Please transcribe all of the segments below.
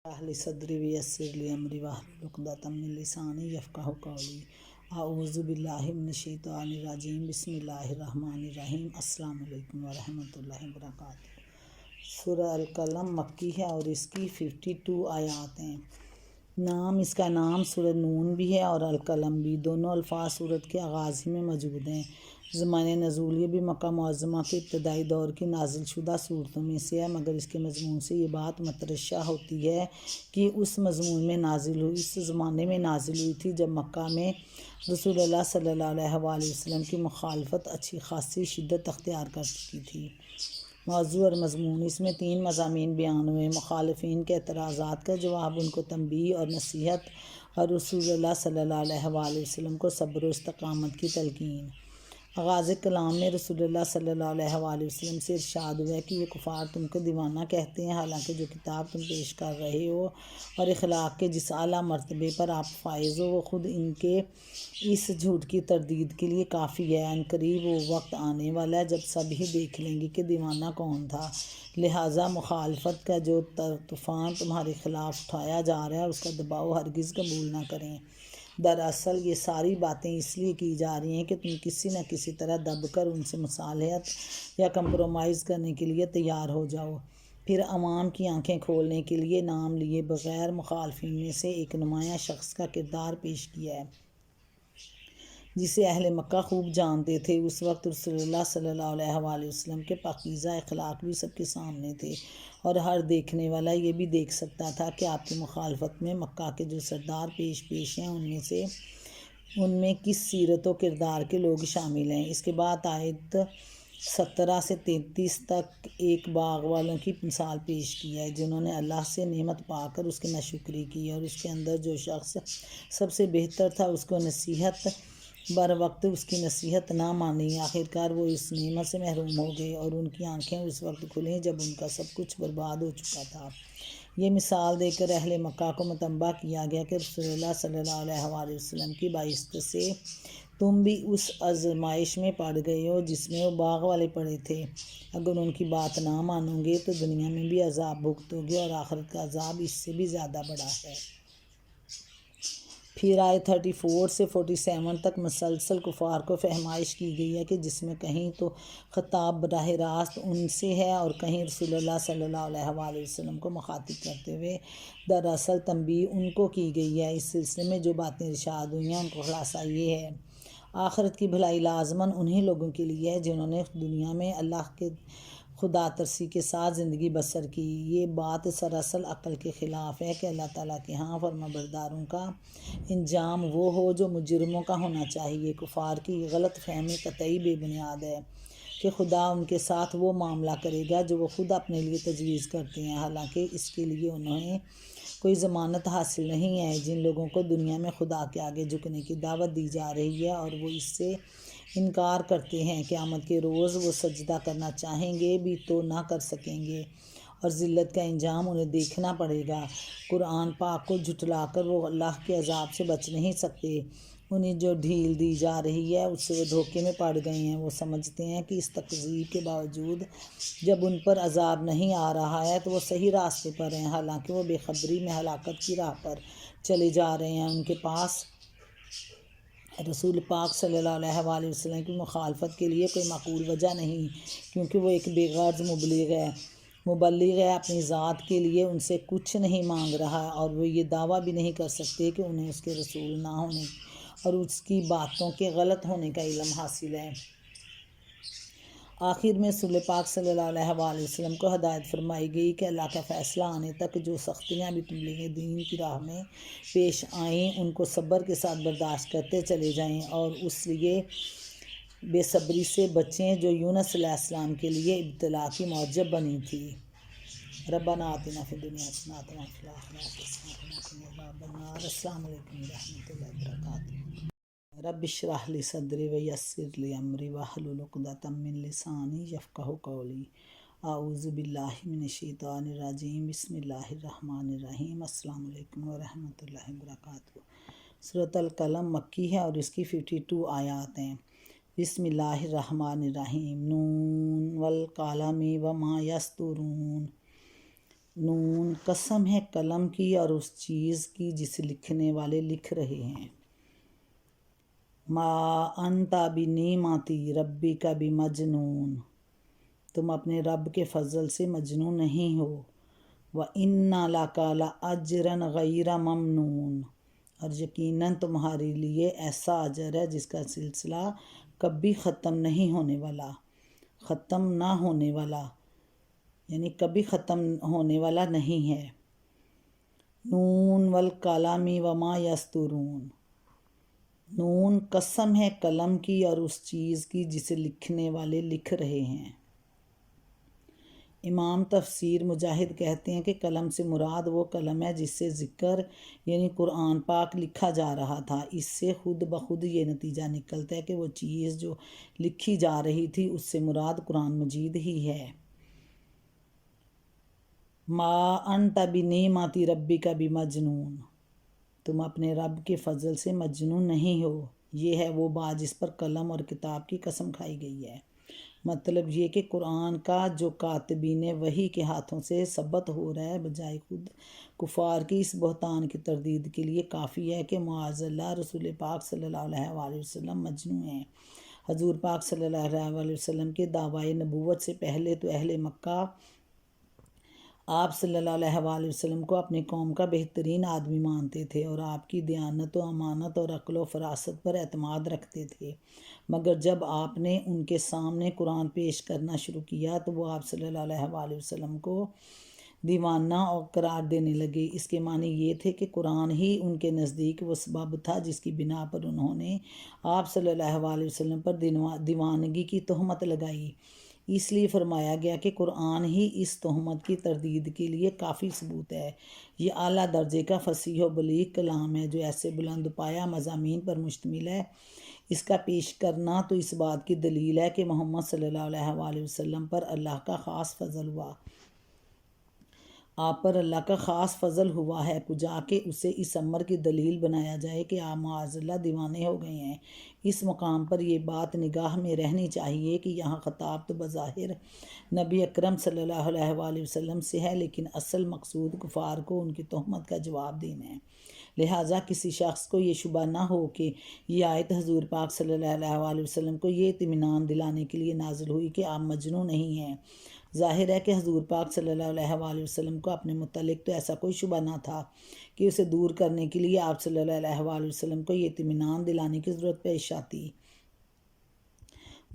اشرح صدری ویسر لی امری واحلل عقدۃ من لسانی یفقہوا قولی اعوذ باللہ من الشیطان الرجیم بسم اللہ الرحمن الرحیم السلام علیکم ورحمۃ اللہ وبرکاتہ۔ سورہ القلم مکی ہے اور اس کی 52 آیات ہیں۔ اس کا نام سورہ نون بھی ہے اور القلم بھی، دونوں الفاظ سورت کے آغاز ہی میں موجود ہیں۔ زمان نزول یہ بھی مکہ معظمہ کے ابتدائی دور کی نازل شدہ صورتوں میں سے ہے، مگر اس کے مضمون سے یہ بات مترشح ہوتی ہے کہ اس زمانے میں نازل ہوئی تھی جب مکہ میں رسول اللہ صلی اللہ علیہ وآلہ وسلم کی مخالفت اچھی خاصی شدت اختیار کر چکی تھی۔ موضوع اور مضمون: اس میں 3 مضامین بیان ہوئے: مخالفین کے اعتراضات کا جواب، ان کو تنبیہ اور نصیحت، اور رسول اللہ صلی اللہ علیہ وآلہ وسلم کو صبر و استقامت کی تلقین۔ آغاز کلام میں رسول اللہ صلی اللہ علیہ وآلہ وسلم سے ارشاد ہوا کہ یہ کفار تم کو دیوانہ کہتے ہیں، حالانکہ جو کتاب تم پیش کر رہے ہو اور اخلاق کے جس اعلیٰ مرتبے پر آپ فائز ہو وہ خود ان کے اس جھوٹ کی تردید کے لیے کافی ہے۔ عنقریب وہ وقت آنے والا ہے جب سب ہی دیکھ لیں گے کہ دیوانہ کون تھا، لہٰذا مخالفت کا جو طوفان تمہارے خلاف اٹھایا جا رہا ہے اس کا دباؤ ہرگز قبول نہ کریں۔ دراصل یہ ساری باتیں اس لیے کی جا رہی ہیں کہ تم کسی نہ کسی طرح دب کر ان سے مصالحت یا کمپرومائز کرنے کے لیے تیار ہو جاؤ۔ پھر عوام کی آنکھیں کھولنے کے لیے نام لیے بغیر مخالفین میں سے ایک نمایاں شخص کا کردار پیش کیا ہے جسے اہل مکہ خوب جانتے تھے۔ اس وقت رسول اللہ صلی اللہ علیہ وآلہ وسلم کے پاکیزہ اخلاق بھی سب کے سامنے تھے اور ہر دیکھنے والا یہ بھی دیکھ سکتا تھا کہ آپ کی مخالفت میں مکہ کے جو سردار پیش ہیں ان میں کس سیرت و کردار کے لوگ شامل ہیں۔ اس کے بعد آیت 17 سے 33 تک ایک باغ والوں کی مثال پیش کی ہے جنہوں نے اللہ سے نعمت پا کر اس کی ناشکری کی، اور اس کے اندر جو شخص سب سے بہتر تھا اس کو بر وقت اس کی نصیحت نہ مانی، آخرکار وہ اس نعمت سے محروم ہو گئے اور ان کی آنکھیں اس وقت کھلیں جب ان کا سب کچھ برباد ہو چکا تھا۔ یہ مثال دے کر اہل مکہ کو متنبہ کیا گیا کہ رسول اللہ صلی اللہ علیہ وآلہ وسلم کی بائست سے تم بھی اس آزمائش میں پڑ گئے ہو جس میں وہ باغ والے پڑے تھے۔ اگر ان کی بات نہ مانو گے تو دنیا میں بھی عذاب بھگتو گے اور آخرت کا عذاب اس سے بھی زیادہ بڑا ہے۔ پھر آیت 34 سے 47 تک مسلسل کفار کو فہمائش کی گئی ہے کہ جس میں کہیں تو خطاب براہ راست ان سے ہے اور کہیں رسول اللہ صلی اللہ علیہ وآلہ وسلم کو مخاطب کرتے ہوئے دراصل تنبیہ ان کو کی گئی ہے۔ اس سلسلے میں جو باتیں ارشاد ہوئی ہیں ان کا خلاصہ یہ ہے: آخرت کی بھلائی لازماً انہی لوگوں کے لیے ہے جنہوں نے دنیا میں اللہ کے خدا ترسی کے ساتھ زندگی بسر کی۔ یہ بات سراسر عقل کے خلاف ہے کہ اللہ تعالیٰ کے ہاں فرمانبرداروں کا انجام وہ ہو جو مجرموں کا ہونا چاہیے۔ کفار کی یہ غلط فہمی قطعی بے بنیاد ہے کہ خدا ان کے ساتھ وہ معاملہ کرے گا جو وہ خود اپنے لیے تجویز کرتے ہیں، حالانکہ اس کے لیے انہیں کوئی ضمانت حاصل نہیں ہے۔ جن لوگوں کو دنیا میں خدا کے آگے جھکنے کی دعوت دی جا رہی ہے اور وہ اس سے انکار کرتے ہیں، قیامت کے روز وہ سجدہ کرنا چاہیں گے بھی تو نہ کر سکیں گے اور ذلت کا انجام انہیں دیکھنا پڑے گا۔ قرآن پاک کو جھٹلا کر وہ اللہ کے عذاب سے بچ نہیں سکتے۔ انہیں جو ڈھیل دی جا رہی ہے اس سے وہ دھوکے میں پڑ گئے ہیں۔ وہ سمجھتے ہیں کہ اس تکذیب کے باوجود جب ان پر عذاب نہیں آ رہا ہے تو وہ صحیح راستے پر ہیں، حالانکہ وہ بے خبری میں ہلاکت کی راہ پر چلے جا رہے ہیں۔ ان کے پاس رسول پاک صلی اللہ علیہ وآلہ وسلم کی مخالفت کے لیے کوئی معقول وجہ نہیں، کیونکہ وہ ایک بے غرض مبلغ ہے، اپنی ذات کے لیے ان سے کچھ نہیں مانگ رہا اور وہ یہ دعویٰ بھی نہیں کر سکتے کہ انہیں اس کے رسول نہ ہونے اور اس کی باتوں کے غلط ہونے کا علم حاصل ہے۔ آخر میں رسول پاک صلی اللہ علیہ وآلہ وسلم کو ہدایت فرمائی گئی کہ اللہ کا فیصلہ آنے تک جو سختیاں بھی تمہیں دین کی راہ میں پیش آئیں ان کو صبر کے ساتھ برداشت کرتے چلے جائیں اور اس لیے بے صبری سے بچیں جو یونس علیہ السلام کے لیے ابتلا کی موجب بنی تھی۔ ربنا آتنا فی الدنیا حسنۃ وفی الآخرۃ حسنۃ وقنا عذاب النار۔ السلام علیکم ورحمۃ اللہ وبرکاتہ۔ رب اشرح لی صدری ویسر لی امری واحلل عقدۃ من لسانی یفقہوا قولی اعوذ باللہ من الشیطان الرجیم بسم اللہ الرحمن الرحیم السلام علیکم ورحمۃ اللہ وبرکاتہ۔ سورۃ القلم مکی ہے اور اس کی 52 آیات ہیں۔ بسم اللہ الرحمن الرحیم۔ نون والقلم وما یسطرون۔ نون قسم ہے قلم کی اور اس چیز کی جسے لکھنے والے لکھ رہے ہیں۔ ما انت بنعمتی ربک بمجنون، تم اپنے رب کے فضل سے مجنون نہیں ہو۔ وَإِنَّ لَكَ لَأَجْرًا غَيْرَ مَمْنُونٍ، اور یقیناً تمہارے لیے ایسا اجر ہے جس کا سلسلہ کبھی ختم نہیں ہونے والا، ختم نہ ہونے والا، یعنی کبھی ختم ہونے والا نہیں ہے۔ نون والقلم وما یسطرون، نون قسم ہے قلم کی اور اس چیز کی جسے لکھنے والے لکھ رہے ہیں۔ امام تفسیر مجاہد کہتے ہیں کہ قلم سے مراد وہ قلم ہے جس سے ذکر یعنی قرآن پاک لکھا جا رہا تھا۔ اس سے خود بخود یہ نتیجہ نکلتا ہے کہ وہ چیز جو لکھی جا رہی تھی اس سے مراد قرآن مجید ہی ہے۔ ما انت بنعمت ربک بمجنون، تم اپنے رب کے فضل سے مجنون نہیں ہو۔ یہ ہے وہ بات جس پر قلم اور کتاب کی قسم کھائی گئی ہے۔ مطلب یہ کہ قرآن کا جو کاتبین وحی کے ہاتھوں سے ثبت ہو رہا ہے بجائے خود کفار کی اس بہتان کی تردید کے لیے کافی ہے کہ معاذ اللہ رسول پاک صلی اللہ علیہ وآلہ وسلم مجنون ہیں۔ حضور پاک صلی اللہ علیہ وآلہ وسلم کے دعوی نبوت سے پہلے تو اہل مکہ آپ صلی اللہ علیہ وآلہ وسلم کو اپنی قوم کا بہترین آدمی مانتے تھے اور آپ کی دیانت و امانت اور عقل و فراست پر اعتماد رکھتے تھے، مگر جب آپ نے ان کے سامنے قرآن پیش کرنا شروع کیا تو وہ آپ صلی اللہ علیہ وآلہ وسلم کو دیوانہ اور قرار دینے لگے۔ اس کے معنی یہ تھے کہ قرآن ہی ان کے نزدیک وہ سبب تھا جس کی بنا پر انہوں نے آپ صلی اللہ وآلہ وسلم پر دیوانگی کی تہمت لگائی۔ اس لیے فرمایا گیا کہ قرآن ہی اس تہمت کی تردید کے لیے کافی ثبوت ہے۔ یہ اعلیٰ درجے کا فصیح و بلیغ کلام ہے جو ایسے بلند پایہ مضامین پر مشتمل ہے۔ اس کا پیش کرنا تو اس بات کی دلیل ہے کہ محمد صلی اللہ علیہ وآلہ وسلم پر اللہ کا خاص فضل ہوا، آپ پر اللہ کا خاص فضل ہوا ہے، کجا کہ اسے اس امر کی دلیل بنایا جائے کہ آپ معاذ اللہ دیوانے ہو گئے ہیں۔ اس مقام پر یہ بات نگاہ میں رہنی چاہیے کہ یہاں خطاب تو بظاہر نبی اکرم صلی اللہ علیہ وآلہ وسلم سے ہے، لیکن اصل مقصود کفار کو ان کی تہمت کا جواب دینا ہے۔ لہٰذا کسی شخص کو یہ شبہ نہ ہو کہ یہ آیت حضور پاک صلی اللہ علیہ وآلہ وسلم کو یہ اطمینان دلانے کے لیے نازل ہوئی کہ آپ مجنون نہیں ہیں۔ ظاہر ہے کہ حضور پاک صلی اللہ علیہ وآلہ وسلم کو اپنے متعلق تو ایسا کوئی شبہ نہ تھا کہ اسے دور کرنے کے لیے آپ صلی اللہ علیہ وآلہ وسلم کو یہ اطمینان دلانے کی ضرورت پیش آتی۔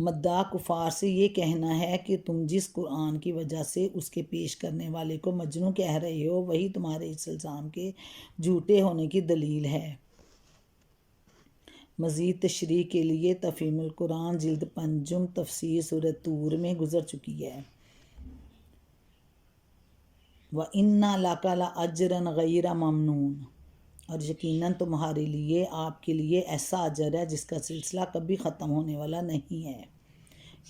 مدعا کفار سے یہ کہنا ہے کہ تم جس قرآن کی وجہ سے اس کے پیش کرنے والے کو مجنون کہہ رہے ہو وہی تمہارے اس الزام کے جھوٹے ہونے کی دلیل ہے۔ مزید تشریح کے لیے تفہیم القرآن جلد 5 تفسیر سورۃ طور میں گزر چکی ہے۔ وَإِنَّ لَكَ لَأَجْرًا غَيْرَ مَمْنُونٍ، اور یقیناً تمہارے لیے آپ کے لیے ایسا اجر ہے جس کا سلسلہ کبھی ختم ہونے والا نہیں ہے۔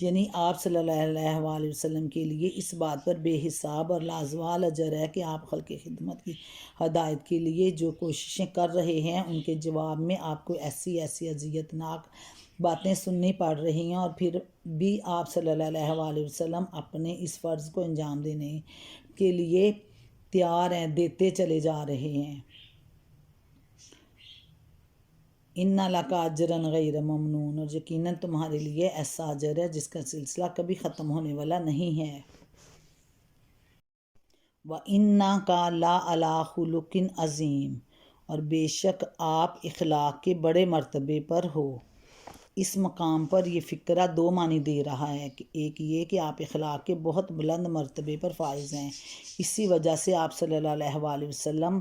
یعنی آپ صلی اللہ علیہ وآلہ وسلم کے لیے اس بات پر بے حساب اور لازوال اجر ہے کہ آپ خلق خدمت کی ہدایت کے لیے جو کوششیں کر رہے ہیں ان کے جواب میں آپ کو ایسی اذیت ناک باتیں سننی پڑ رہی ہیں، اور پھر بھی آپ صلی اللہ علیہ وآلہ وسلم اپنے اس فرض کو انجام دینے کے لیے تیار ہیں، دیتے چلے جا رہے ہیں۔ اِنَّ لَكَ أَجْرًا غَيْرَ مَمْنُونٍ، اور یقیناً تمہارے لیے ایسا اجر ہے جس کا سلسلہ کبھی ختم ہونے والا نہیں ہے۔ وَإِنَّكَ لَعَلَىٰ خُلُقٍ عَظِيمٍ، اور بے شک آپ اخلاق کے بڑے مرتبے پر ہو۔ اس مقام پر یہ فقرہ 2 معنی دے رہا ہے کہ ایک یہ کہ آپ اخلاق کے بہت بلند مرتبے پر فائز ہیں، اسی وجہ سے آپ صلی اللہ علیہ وآلہ وسلم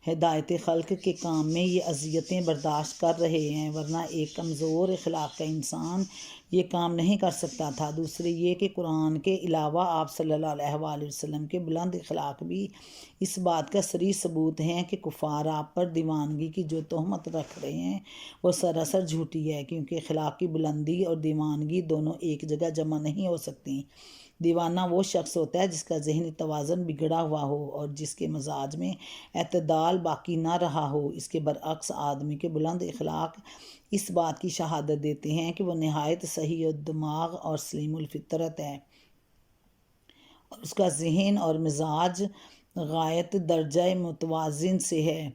ہدایت خلق کے کام میں یہ اذیتیں برداشت کر رہے ہیں، ورنہ ایک کمزور اخلاق کا انسان یہ کام نہیں کر سکتا تھا۔ دوسرے یہ کہ قرآن کے علاوہ آپ صلی اللہ علیہ وآلہ وسلم کے بلند اخلاق بھی اس بات کا صریح ثبوت ہیں کہ کفار آپ پر دیوانگی کی جو تہمت رکھ رہے ہیں وہ سراسر جھوٹی ہے، کیونکہ اخلاق کی بلندی اور دیوانگی دونوں ایک جگہ جمع نہیں ہو سکتی۔ دیوانہ وہ شخص ہوتا ہے جس کا ذہنی توازن بگڑا ہوا ہو اور جس کے مزاج میں اعتدال باقی نہ رہا ہو۔ اس کے برعکس آدمی کے بلند اخلاق اس بات کی شہادت دیتے ہیں کہ وہ نہایت صحیح الدماغ اور سلیم الفطرت ہے، اور اس کا ذہن اور مزاج غایت درجہ متوازن سے ہے۔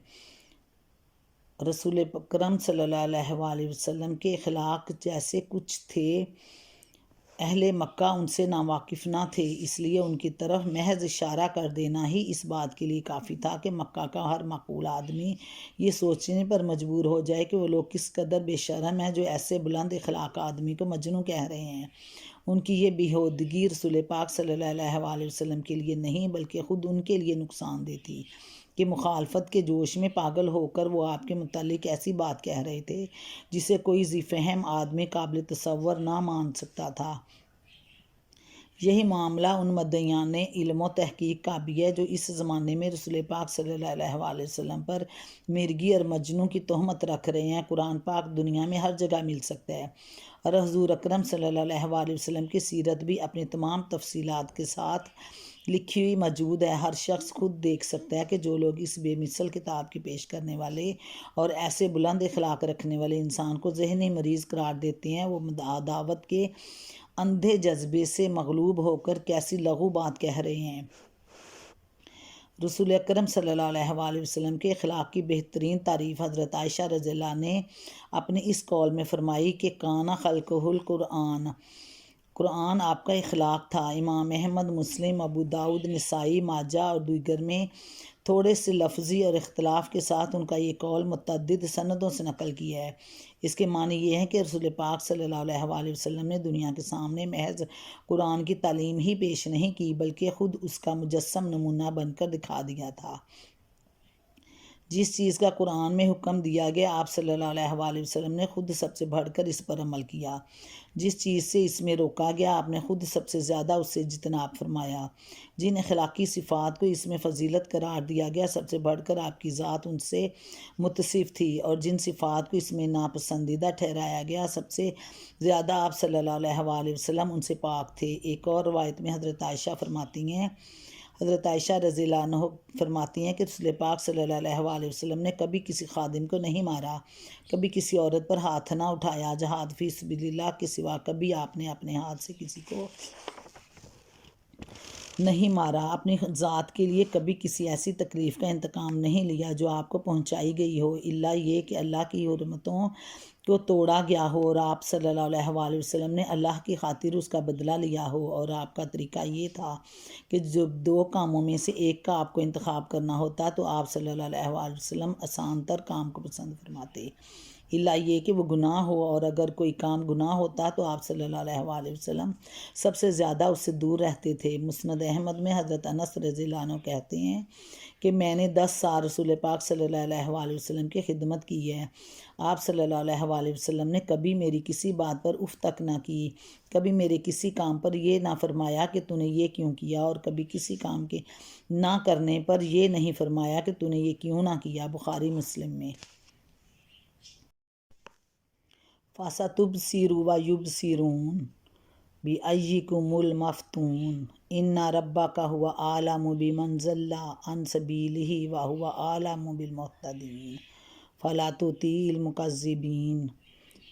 رسول اکرم صلی اللہ علیہ وآلہ وسلم کے اخلاق جیسے کچھ تھے، اہل مکہ ان سے ناواقف نہ تھے، اس لیے ان کی طرف محض اشارہ کر دینا ہی اس بات کے لیے کافی تھا کہ مکہ کا ہر معقول آدمی یہ سوچنے پر مجبور ہو جائے کہ وہ لوگ کس قدر بے شرم ہیں جو ایسے بلند اخلاق آدمی کو مجنون کہہ رہے ہیں۔ ان کی یہ بیہودگی رسول پاک صلی اللہ علیہ وآلہ وسلم کے لیے نہیں بلکہ خود ان کے لیے نقصان دہ تھی کہ مخالفت کے جوش میں پاگل ہو کر وہ آپ کے متعلق ایسی بات کہہ رہے تھے جسے کوئی ذی فہم آدمی قابل تصور نہ مان سکتا تھا۔ یہی معاملہ ان مدعیان علم و تحقیق کا بھی ہے جو اس زمانے میں رسول پاک صلی اللہ علیہ وآلہ وسلم پر مرغی اور مجنوں کی تہمت رکھ رہے ہیں۔ قرآن پاک دنیا میں ہر جگہ مل سکتا ہے اور حضور اکرم صلی اللہ علیہ وآلہ وسلم کی سیرت بھی اپنی تمام تفصیلات کے ساتھ لکھی ہوئی موجود ہے۔ ہر شخص خود دیکھ سکتا ہے کہ جو لوگ اس بے مثل کتاب کی پیش کرنے والے اور ایسے بلند اخلاق رکھنے والے انسان کو ذہنی مریض قرار دیتے ہیں، وہ عداوت کے اندھے جذبے سے مغلوب ہو کر کیسی لغو بات کہہ رہے ہیں۔ رسول اکرم صلی اللہ علیہ وآلہ وسلم کے اخلاق کی بہترین تعریف حضرت عائشہ رضی اللہ عنہ نے اپنے اس قول میں فرمائی کہ کان خلقہ القرآن، قرآن آپ کا اخلاق تھا۔ امام احمد، مسلم، ابو داؤد، نسائی، ماجہ اور دیگر میں تھوڑے سے لفظی اور اختلاف کے ساتھ ان کا یہ قول متعدد سندوں سے نقل کیا ہے۔ اس کے معنی یہ ہے کہ رسول پاک صلی اللہ علیہ وآلہ وسلم نے دنیا کے سامنے محض قرآن کی تعلیم ہی پیش نہیں کی بلکہ خود اس کا مجسم نمونہ بن کر دکھا دیا تھا۔ جس چیز کا قرآن میں حکم دیا گیا آپ صلی اللہ علیہ وآلہ وسلم نے خود سب سے بڑھ کر اس پر عمل کیا۔ جس چیز سے اس میں روکا گیا آپ نے خود سب سے زیادہ اس سے اجتناب فرمایا۔ جن اخلاقی صفات کو اس میں فضیلت قرار دیا گیا سب سے بڑھ کر آپ کی ذات ان سے متصف تھی، اور جن صفات کو اس میں ناپسندیدہ ٹھہرایا گیا سب سے زیادہ آپ صلی اللہ علیہ وآلہ وسلم ان سے پاک تھے۔ ایک اور روایت میں حضرت عائشہ رضی اللہ عنہ فرماتی ہیں کہ رسول پاک صلی اللہ علیہ وآلہ وسلم نے کبھی کسی خادم کو نہیں مارا، کبھی کسی عورت پر ہاتھ نہ اٹھایا، جہاد فی سبیل اللہ کے سوا کبھی آپ نے اپنے ہاتھ سے کسی کو نہیں مارا، اپنی ذات کے لیے کبھی کسی ایسی تکلیف کا انتقام نہیں لیا جو آپ کو پہنچائی گئی ہو، الا یہ کہ اللہ کی حرمتوں کو توڑا گیا ہو اور آپ صلی اللہ علیہ وآلہ وسلم نے اللہ کی خاطر اس کا بدلہ لیا ہو، اور آپ کا طریقہ یہ تھا کہ جب دو کاموں میں سے ایک کا آپ کو انتخاب کرنا ہوتا تو آپ صلی اللہ علیہ وآلہ وسلم آسان تر کام کو پسند فرماتے، الا یہ کہ وہ گناہ ہو، اور اگر کوئی کام گناہ ہوتا تو آپ صلی اللہ علیہ وآلہ وسلم سب سے زیادہ اس سے دور رہتے تھے۔ مسند احمد میں حضرت انس رضی اللہ عنہ کہتے ہیں کہ میں نے 10 سال رسول پاک صلی اللہ علیہ وآلہ وسلم کی خدمت کی ہے۔ آپ صلی اللہ علیہ وآلہ وسلم نے کبھی میری کسی بات پر اف تک نہ کی، کبھی میرے کسی کام پر یہ نہ فرمایا کہ تو نے یہ کیوں کیا، اور کبھی کسی کام کے نہ کرنے پر یہ نہیں فرمایا کہ تو نے یہ کیوں نہ کیا۔ بخاری مسلم میں۔ فَسَتُبْصِرُ وَيُبْصِرُونَ بِأَيِّكُمُ الْمَفْتُونُ إِنَّ رَبَّكَ هُوَ أَعْلَمُ بِمَنْ ضَلَّ عَنْ سَبِيلِهِ وَهُوَ أَعْلَمُ بِالْمُهْتَدِينَ فَلَا تُطِعِ الْمُكَذِّبِينَ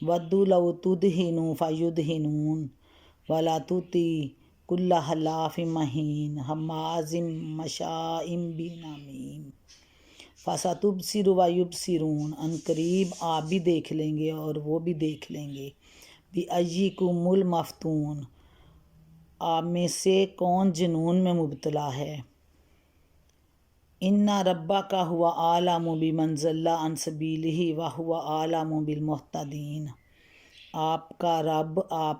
وَدُّوا لَوْ تُدْهِنُ فَيُدْهِنُونَ وَلَا تُطِعِ كُلَّ حَلَّافٍ مَّهِينٍ ہَمَّازٍ مَّشَّاءٍ بِنَمِيمٍ۔ فَسَتُبْصِرُ وَيُبْصِرُونَ، ان قریب آپ بھی دیکھ لیں گے اور وہ بھی دیکھ لیں گے۔ بِأَيِّكُمُ الْمَفْتُونُ، آپ میں سے کون جنون میں مبتلا ہے۔ إِنَّ رَبَّكَ هُوَ أَعْلَمُ بِمَنْ ضَلَّ عَنْ سَبِيلِهِ وَهُوَ أَعْلَمُ بِالْمُهْتَدِينَ، آپ کا رب آپ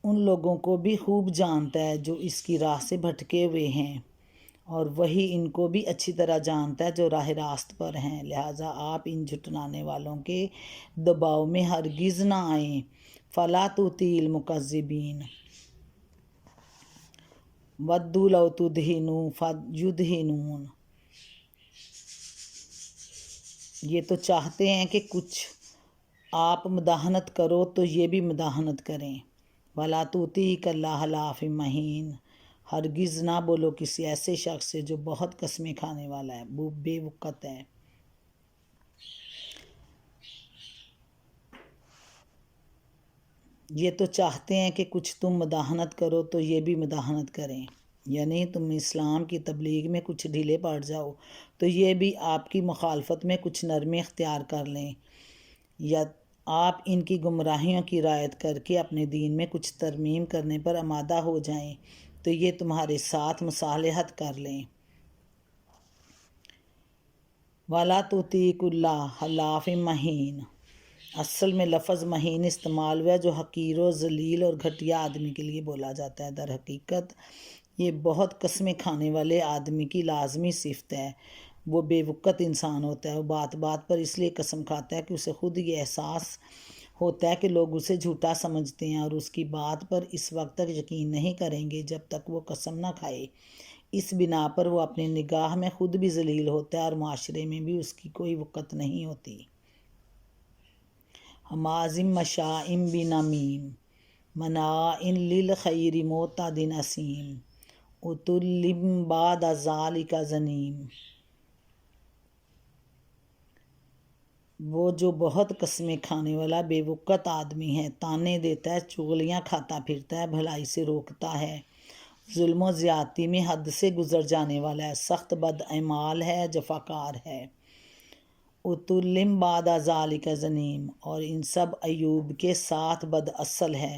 ان لوگوں کو بھی خوب جانتا ہے جو اس کی راہ سے بھٹکے ہوئے ہیں، اور وہی ان کو بھی اچھی طرح جانتا ہے جو راہ راست پر ہیں، لہٰذا آپ ان جھٹلانے والوں کے دباؤ میں ہرگز نہ آئیں۔ فَلَا تُطِعِ الْمُكَذِّبِينَ وَدُّوا لَوْ تُدْهِنُ فَيُدْهِنُونَ، یہ تو چاہتے ہیں کہ کچھ آپ مداحنت کرو تو یہ بھی مداحنت کریں۔ وَلَا تُطِعِ كُلَّ حَلَّافٍ مَّهِينٍ، ہرگز نہ بولو کسی ایسے شخص سے جو بہت قسمیں کھانے والا ہے، بے وقت ہے۔ یہ تو چاہتے ہیں کہ کچھ تم مداحنت کرو تو یہ بھی مداحنت کریں۔ یعنی تم اسلام کی تبلیغ میں کچھ ڈھیلے پڑ جاؤ تو یہ بھی آپ کی مخالفت میں کچھ نرمی اختیار کر لیں، یا آپ ان کی گمراہیوں کی رعایت کر کے اپنے دین میں کچھ ترمیم کرنے پر آمادہ ہو جائیں تو یہ تمہارے ساتھ مصالحت کر لیں۔ وَلَا تُطِیعُوا کُلَّ حَلَّافٍ مَّہِینٍ، اصل میں لفظ مہین استعمال ہوا ہے جو حقیر و ذلیل اور گھٹیا آدمی کے لیے بولا جاتا ہے۔ در حقیقت یہ بہت قسمیں کھانے والے آدمی کی لازمی صفت ہے۔ وہ بے وقت انسان ہوتا ہے، وہ بات بات پر اس لیے قسم کھاتا ہے کہ اسے خود یہ احساس ہوتا ہے کہ لوگ اسے جھوٹا سمجھتے ہیں اور اس کی بات پر اس وقت تک یقین نہیں کریں گے جب تک وہ قسم نہ کھائے۔ اس بنا پر وہ اپنی نگاہ میں خود بھی ذلیل ہوتا ہے اور معاشرے میں بھی اس کی کوئی وقت نہیں ہوتی۔ حمازم مشاءم بنمیم مناع للخیر معتد اثیم عتل بعد ذلک زنیم۔ وہ جو بہت قسمیں کھانے والا بے وقت آدمی ہے، تانے دیتا ہے، چغلیاں کھاتا پھرتا ہے، بھلائی سے روکتا ہے، ظلم و زیادتی میں حد سے گزر جانے والا ہے، سخت بد اعمال ہے، جفاکار ہے۔ عتل بعد ذلک زنیم، اور ان سب عیوب کے ساتھ بد اصل ہے۔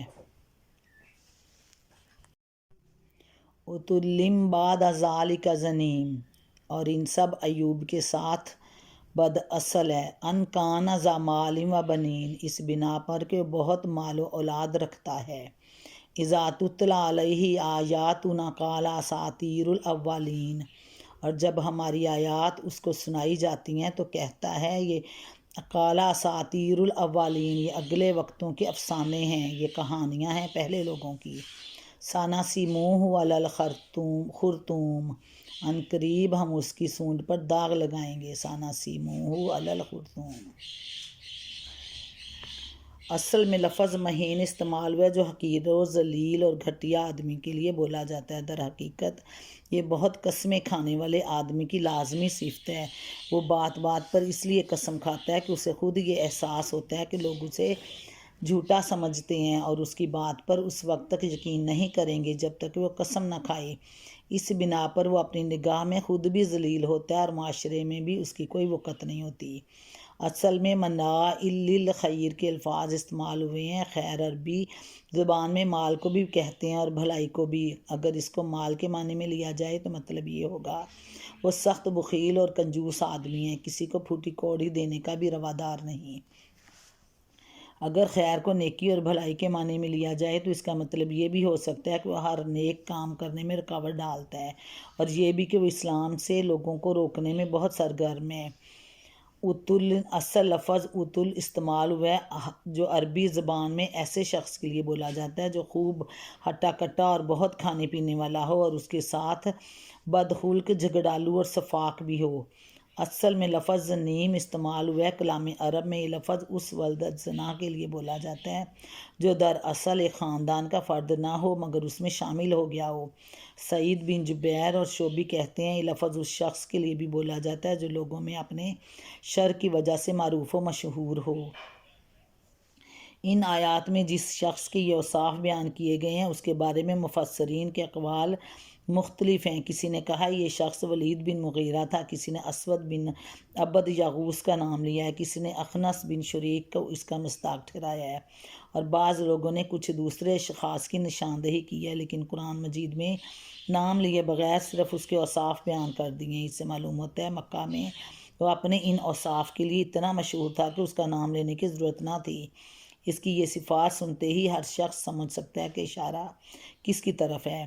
عتل بعد ذلک زنیم، اور ان سب عیوب کے ساتھ بد اصل ہے۔ ان کان ذا مال و بنین، اس بنا پر کہ بہت مال و اولاد رکھتا ہے۔ اذا تتلی علیہ آیاتنا قال اساطیر الاولین، اور جب ہماری آیات اس کو سنائی جاتی ہیں تو کہتا ہے یہ قال اساطیر الاولین، یہ اگلے وقتوں کے افسانے ہیں، یہ کہانیاں ہیں پہلے لوگوں کی۔ سنسموہ علی الخرطوم، ان قریب ہم اس کی سونڈ پر داغ لگائیں گے۔ سنسموہ علی الخرطوم، اصل میں لفظ مہین استعمال ہوا ہے جو حقیر و ذلیل اور گھٹیا آدمی کے لیے بولا جاتا ہے۔ در حقیقت یہ بہت قسمیں کھانے والے آدمی کی لازمی صفت ہے۔ وہ بات بات پر اس لیے قسم کھاتا ہے کہ اسے خود یہ احساس ہوتا ہے کہ لوگ اسے جھوٹا سمجھتے ہیں اور اس کی بات پر اس وقت تک یقین نہیں کریں گے جب تک وہ قسم نہ کھائے۔ اس بنا پر وہ اپنی نگاہ میں خود بھی ذلیل ہوتا ہے اور معاشرے میں بھی اس کی کوئی وقت نہیں ہوتی۔ اصل میں مناع للخیر کے الفاظ استعمال ہوئے ہیں۔ خیر عربی زبان میں مال کو بھی کہتے ہیں اور بھلائی کو بھی۔ اگر اس کو مال کے معنی میں لیا جائے تو مطلب یہ ہوگا وہ سخت بخیل اور کنجوس آدمی ہے، کسی کو پھوٹی کوڑی دینے کا بھی روادار نہیں۔ اگر خیر کو نیکی اور بھلائی کے معنی میں لیا جائے تو اس کا مطلب یہ بھی ہو سکتا ہے کہ وہ ہر نیک کام کرنے میں رکاوٹ ڈالتا ہے، اور یہ بھی کہ وہ اسلام سے لوگوں کو روکنے میں بہت سرگرم ہے۔ عتل، اصل لفظ عتل استعمال ہوا ہے جو عربی زبان میں ایسے شخص کے لیے بولا جاتا ہے جو خوب ہٹا کٹا اور بہت کھانے پینے والا ہو اور اس کے ساتھ بدخلق، جھگڑالو اور سفاک بھی ہو۔ اصل میں لفظ زنیم استعمال ہوا ہے کلام عرب میں۔ یہ لفظ اس ولدت زنا کے لیے بولا جاتا ہے جو دراصل ایک خاندان کا فرد نہ ہو مگر اس میں شامل ہو گیا ہو۔ سعید بن جبیر اور شعبی کہتے ہیں یہ لفظ اس شخص کے لیے بھی بولا جاتا ہے جو لوگوں میں اپنے شر کی وجہ سے معروف و مشہور ہو۔ ان آیات میں جس شخص کے یہ اوصاف بیان کیے گئے ہیں اس کے بارے میں مفسرین کے اقوال مختلف ہیں۔ کسی نے کہا یہ شخص ولید بن مغیرہ تھا، کسی نے اسود بن عبد یغوث کا نام لیا ہے، کسی نے اخنس بن شریک کو اس کا مصداق ٹھہرایا ہے، اور بعض لوگوں نے کچھ دوسرے اشخاص کی نشاندہی کی ہے، لیکن قرآن مجید میں نام لیے بغیر صرف اس کے اوصاف بیان کر دیے ہیں۔ اس سے معلوم ہوتا ہے مکہ میں وہ اپنے ان اوصاف کے لیے اتنا مشہور تھا کہ اس کا نام لینے کی ضرورت نہ تھی۔ اس کی یہ صفات سنتے ہی ہر شخص سمجھ سکتا ہے کہ اشارہ کس کی طرف ہے۔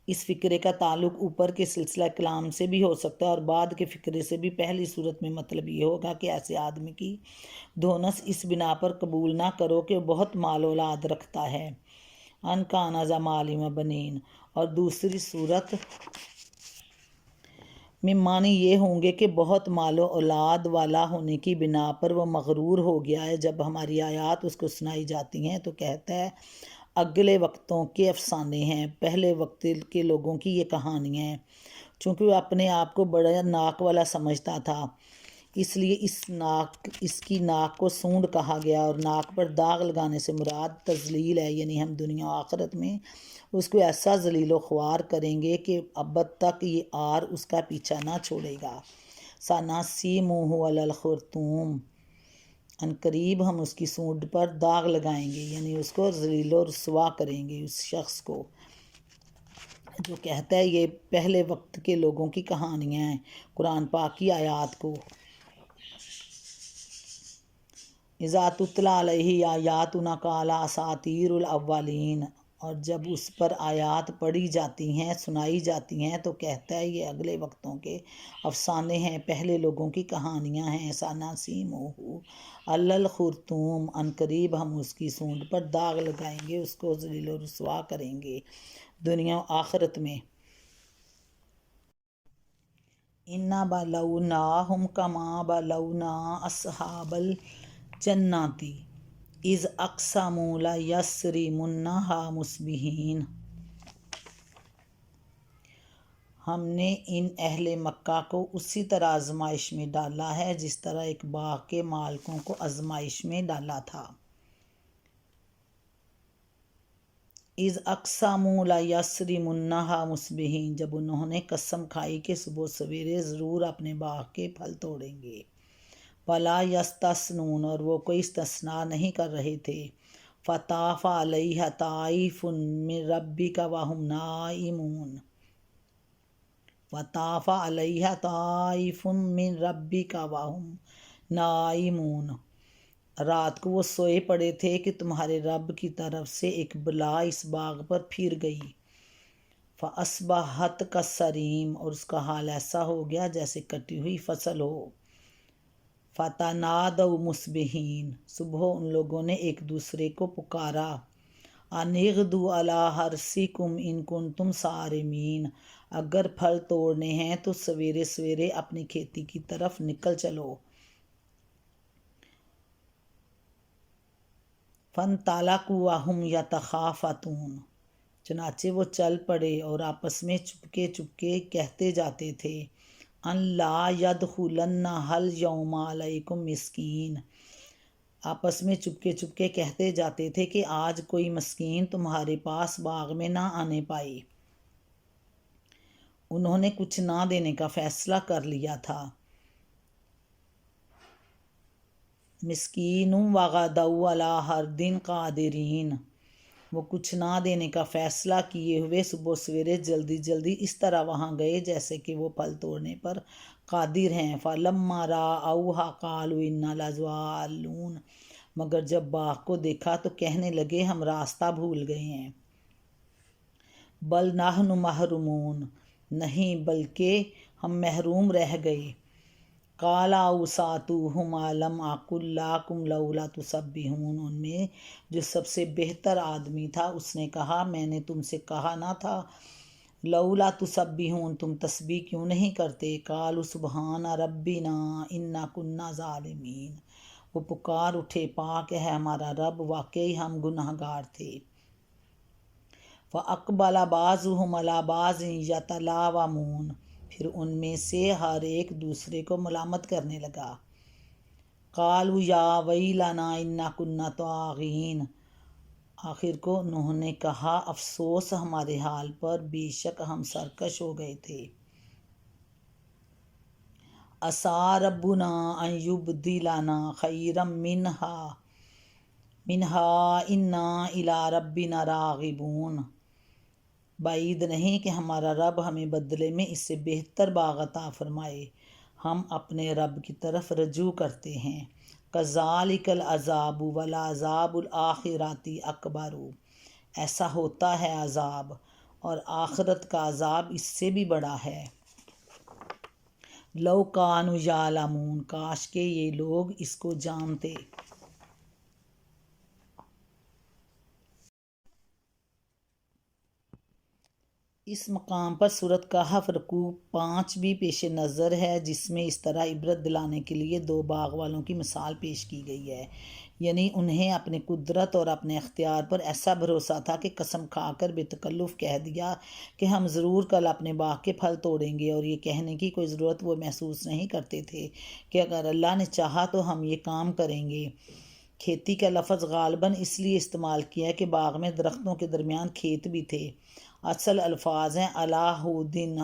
اس فقرے کا تعلق اوپر کے سلسلہ کلام سے بھی ہو سکتا ہے اور بعد کے فقرے سے بھی۔ پہلی صورت میں مطلب یہ ہوگا کہ ایسے آدمی کی دھونس اس بنا پر قبول نہ کرو کہ وہ بہت مال اولاد رکھتا ہے، ان کان ذا مال و بنین، اور دوسری صورت میں معنی یہ ہوں گے کہ بہت مال و اولاد والا ہونے کی بنا پر وہ مغرور ہو گیا ہے۔ جب ہماری آیات اس کو سنائی جاتی ہیں تو کہتا ہے اگلے وقتوں کے افسانے ہیں، پہلے وقت کے لوگوں کی یہ کہانیاں ہیں۔ چونکہ وہ اپنے آپ کو بڑا ناک والا سمجھتا تھا اس لیے اس کی ناک کو سونڈ کہا گیا، اور ناک پر داغ لگانے سے مراد تذلیل ہے، یعنی ہم دنیا و آخرت میں اس کو ایسا ذلیل و خوار کریں گے کہ ابد تک یہ آر اس کا پیچھا نہ چھوڑے گا۔ سَنَسِیمُهُ عَلَى الْخُرْطُومِ، ان قریب ہم اس کی سونڈ پر داغ لگائیں گے، یعنی اس کو ذلیل و رسوا کریں گے اس شخص کو جو کہتا ہے یہ پہلے وقت کے لوگوں کی کہانیاں ہیں، قرآن پاک کی آیات کو۔ اذا تتلیٰ علیہ آیاتنا قال اساطیر الاولین، اور جب اس پر آیات پڑھی جاتی ہیں، سنائی جاتی ہیں تو کہتا ہے یہ اگلے وقتوں کے افسانے ہیں، پہلے لوگوں کی کہانیاں ہیں۔ سَنَسِیمُهُ عَلَى الْخُرْطُومِ، ان قریب ہم اس کی سونڈ پر داغ لگائیں گے، اس کو ذلیل و رسوا کریں گے دنیا و آخرت میں۔ اِنَّا بَلَوْنَاهُمْ كَمَا بَلَوْنَا أَصْحَابَ الْجَنَّةِ اِذْ أَقْسَمُوا لَيَصْرِمُنَّهَا مُصْبِحِينَ، ہم نے ان اہل مکہ کو اسی طرح آزمائش میں ڈالا ہے جس طرح ایک باغ کے مالکوں کو آزمائش میں ڈالا تھا۔ اِذْ أَقْسَمُوا لَيَصْرِمُنَّهَا مُصْبِحِينَ، جب انہوں نے قسم کھائی کہ صبح سویرے ضرور اپنے باغ کے پھل توڑیں گے۔ وَلَا يَسْتَثْنُونَ، اور وہ کوئی استثناء نہیں کر رہے تھے۔ فَطَافَ عَلَيْهَا طَائِفٌ مِّن رَّبِّكَ وَهُمْ نَائِمُونَ، وَطَافَ عَلَيْهَا طَائِفٌ مِّن رَّبِّكَ وَهُمْ نَائِمُونَ، رات کو وہ سوئے پڑے تھے کہ تمہارے رب کی طرف سے ایک بلا اس باغ پر پھر گئی۔ فَأَصْبَحَتْ كَالصَّرِيمِ، اور اس کا حال ایسا ہو گیا جیسے کٹی ہوئی فصل ہو۔ فَتَنَادَوْا مُصْبِحِينَ، صبح ان لوگوں نے ایک دوسرے کو پکارا، أَنِ اغْدُوا عَلَىٰ حَرْثِكُمْ إِن كُنتُمْ صَارِمِينَ، اگر پھل توڑنے ہیں تو سویرے سویرے اپنی کھیتی کی طرف نکل چلو۔ فَانْطَلَقُوا وَهُمْ يَتَخَافَتُونَ، چنانچہ وہ چل پڑے اور آپس میں چپکے چپکے کہتے جاتے تھے، أَن لَا يَدْخُلَنَّهَا الْيَوْمَ عَلَيْكُمْ مِسْكِينٌ، آپس میں چپکے چپکے کہتے جاتے تھے کہ آج کوئی مسکین تمہارے پاس باغ میں نہ آنے پائے۔ انہوں نے کچھ نہ دینے کا فیصلہ کر لیا تھا۔ مسکین وغدوا علی حرد قادرین، وہ کچھ نہ دینے کا فیصلہ کیے ہوئے صبح سویرے جلدی جلدی اس طرح وہاں گئے جیسے کہ وہ پھل توڑنے پر قادر ہیں۔ فَلَمَّا رَأَوْهَا قَالُوا إِنَّا لَضَالُّونَ، مگر جب باغ کو دیکھا تو کہنے لگے ہم راستہ بھول گئے ہیں۔ بَلْ نَحْنُ مَحْرُومُونَ، نہیں بلکہ ہم محروم رہ گئے۔ قَالَ أَوْسَاطُهُمْ أَلَمْ أَقُل لَّكُمْ لَوْلَا تُسَبِّحُونَ، ان میں جو سب سے بہتر آدمی تھا اس نے کہا میں نے تم سے کہا نہ تھا لولا تسبحون، تم تسبیح کیوں نہیں کرتے؟ قالوا سبحان ربنا انا كنا ظالمین، وہ پکار اٹھے پاک ہے ہمارا رب، واقعی ہم گنہگار تھے۔ فَأَقْبَلَ بَعْضُهُمْ عَلَىٰ بَعْضٍ يَتَلَاوَمُونَ، پھر ان میں سے ہر ایک دوسرے کو ملامت کرنے لگا۔ قَالُوا يَا وَيْلَنَا إِنَّا كُنَّا طَاغِينَ، آخر کو انہوں نے کہا افسوس ہمارے حال پر، بے شک ہم سرکش ہو گئے تھے۔ عَسَىٰ رَبُّنَا أَن يُبْدِلَنَا خَيْرًا مِّنْهَا إِنَّا إِلَىٰ رَبِّنَا رَاغِبُونَ، بعید نہیں کہ ہمارا رب ہمیں بدلے میں اس سے بہتر باغ عطا فرمائے، ہم اپنے رب کی طرف رجوع کرتے ہیں۔ كَذَٰلِكَ الْعَذَابُ وَلَعَذَابُ الْآخِرَةِ أَكْبَرُ، ایسا ہوتا ہے عذاب اور آخرت کا عذاب اس سے بھی بڑا ہے۔ لَوْ كَانُوا يَعْلَمُونَ، کاش کہ یہ لوگ اس کو جانتے۔ اس مقام پر سورۃ کہف رکوع 5 بھی پیش نظر ہے، جس میں اس طرح عبرت دلانے کے لیے 2 باغ والوں کی مثال پیش کی گئی ہے، یعنی انہیں اپنے قدرت اور اپنے اختیار پر ایسا بھروسہ تھا کہ قسم کھا کر بے تکلف کہہ دیا کہ ہم ضرور کل اپنے باغ کے پھل توڑیں گے، اور یہ کہنے کی کوئی ضرورت وہ محسوس نہیں کرتے تھے کہ اگر اللہ نے چاہا تو ہم یہ کام کریں گے، کھیتی کا لفظ غالباً اس لیے استعمال کیا ہے کہ باغ میں درختوں کے درمیان کھیت بھی تھے۔ اصل الفاظ ہیں علاہدین،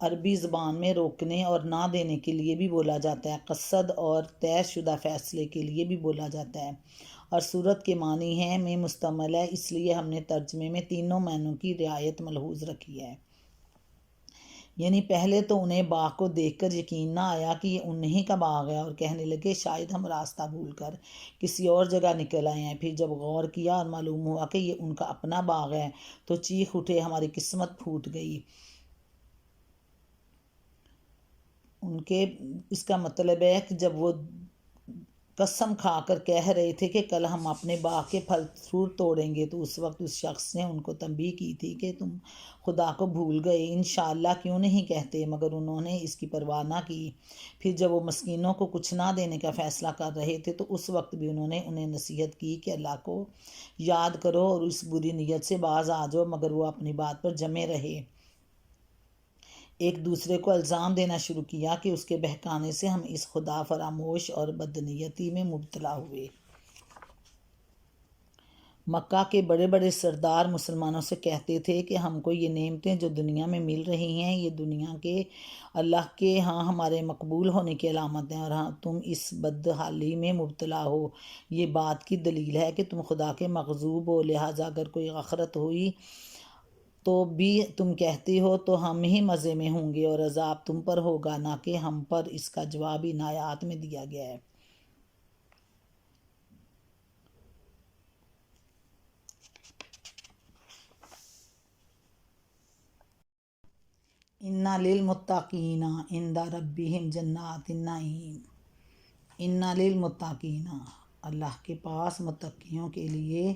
عربی زبان میں روکنے اور نہ دینے کے لیے بھی بولا جاتا ہے، قصد اور طے شدہ فیصلے کے لیے بھی بولا جاتا ہے، اور صورت کے معنی ہیں میں مشتمل ہے، اس لیے ہم نے ترجمے میں تینوں معنوں کی رعایت ملحوظ رکھی ہے۔ یعنی پہلے تو انہیں باغ کو دیکھ کر یقین نہ آیا کہ یہ انہی کا باغ ہے، اور کہنے لگے شاید ہم راستہ بھول کر کسی اور جگہ نکل آئے ہیں۔ پھر جب غور کیا اور معلوم ہوا کہ یہ ان کا اپنا باغ ہے تو چیخ اٹھے، ہماری قسمت پھوٹ گئی۔ ان کے اس کا مطلب ہے کہ جب وہ قسم کھا کر کہہ رہے تھے کہ کل ہم اپنے باغ کے پھل ضرور توڑیں گے، تو اس وقت اس شخص نے ان کو تنبیہ کی تھی کہ تم خدا کو بھول گئے، انشاءاللہ کیوں نہیں کہتے، مگر انہوں نے اس کی پرواہ نہ کی۔ پھر جب وہ مسکینوں کو کچھ نہ دینے کا فیصلہ کر رہے تھے تو اس وقت بھی انہوں نے انہیں نصیحت کی کہ اللہ کو یاد کرو اور اس بری نیت سے باز آ جاؤ، مگر وہ اپنی بات پر جمے رہے۔ ایک دوسرے کو الزام دینا شروع کیا کہ اس کے بہکانے سے ہم اس خدا فراموش اور بدنیتی میں مبتلا ہوئے۔ مکہ کے بڑے بڑے سردار مسلمانوں سے کہتے تھے کہ ہم کو یہ نعمتیں جو دنیا میں مل رہی ہیں یہ دنیا کے اللہ کے ہاں ہمارے مقبول ہونے کی علامت ہیں، اور ہاں تم اس بدحالی میں مبتلا ہو، یہ بات کی دلیل ہے کہ تم خدا کے مغضوب ہو، لہٰذا اگر کوئی آخرت ہوئی تو بھی تم کہتے ہو تو ہم ہی مزے میں ہوں گے اور عذاب تم پر ہوگا نہ کہ ہم پر۔ اس کا جواب ان آیات میں دیا گیا ہے۔ اِنَّ لِلْمُتَّقِينَ عِندَ رَبِّهِمْ جَنَّاتُ النَّعِيمِ۔ اِنَّ لِلْمُتَّقِينَ، اللہ کے پاس متقیوں کے لیے،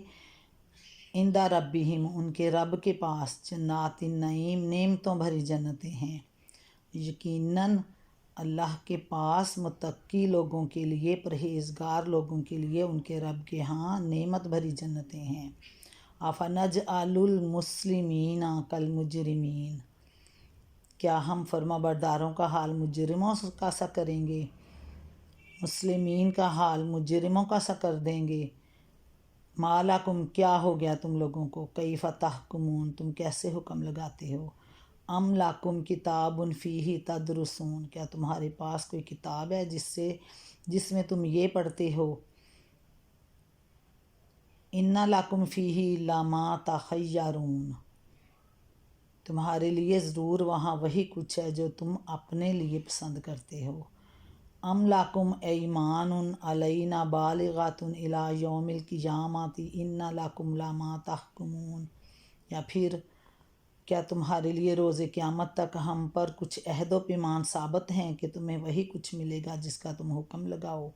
عند ربہم، ان کے رب کے پاس، جنات النعیم، نعمتوں بھری جنتیں ہیں۔ یقیناً اللہ کے پاس متقی لوگوں کے لیے، پرہیزگار لوگوں کے لیے ان کے رب کے ہاں نعمت بھری جنتیں ہیں۔ أَفَنَجْعَلُ الْمُسْلِمِينَ كَالْمُجْرِمِينَ، کیا ہم فرما برداروں کا حال مجرموں کا سا کریں گے، مسلمین کا حال مجرموں کا سا کر دیں گے۔ مَا لَکُم، کیا ہو گیا تم لوگوں کو، کیف تحکمون، تم کیسے حکم لگاتے ہو، ام لَکُم کتاب فیہ تدرسون، کیا تمہارے پاس کوئی کتاب ہے جس میں تم یہ پڑھتے ہو، اِنَّ لَکُم فیہ لَمَا تَخَیَّرُون، تمہارے لیے ضرور وہاں وہی کچھ ہے جو تم اپنے لیے پسند کرتے ہو۔ ام لَکُم ایمان علینا بالغۃ الی یوم القیامۃ اِنَّ لَکُم لَمَا تحکمون، یا پھر کیا تمہارے لیے روز قیامت تک ہم پر کچھ عہد و پیمان ثابت ہیں کہ تمہیں وہی کچھ ملے گا جس کا تم حکم لگاؤ۔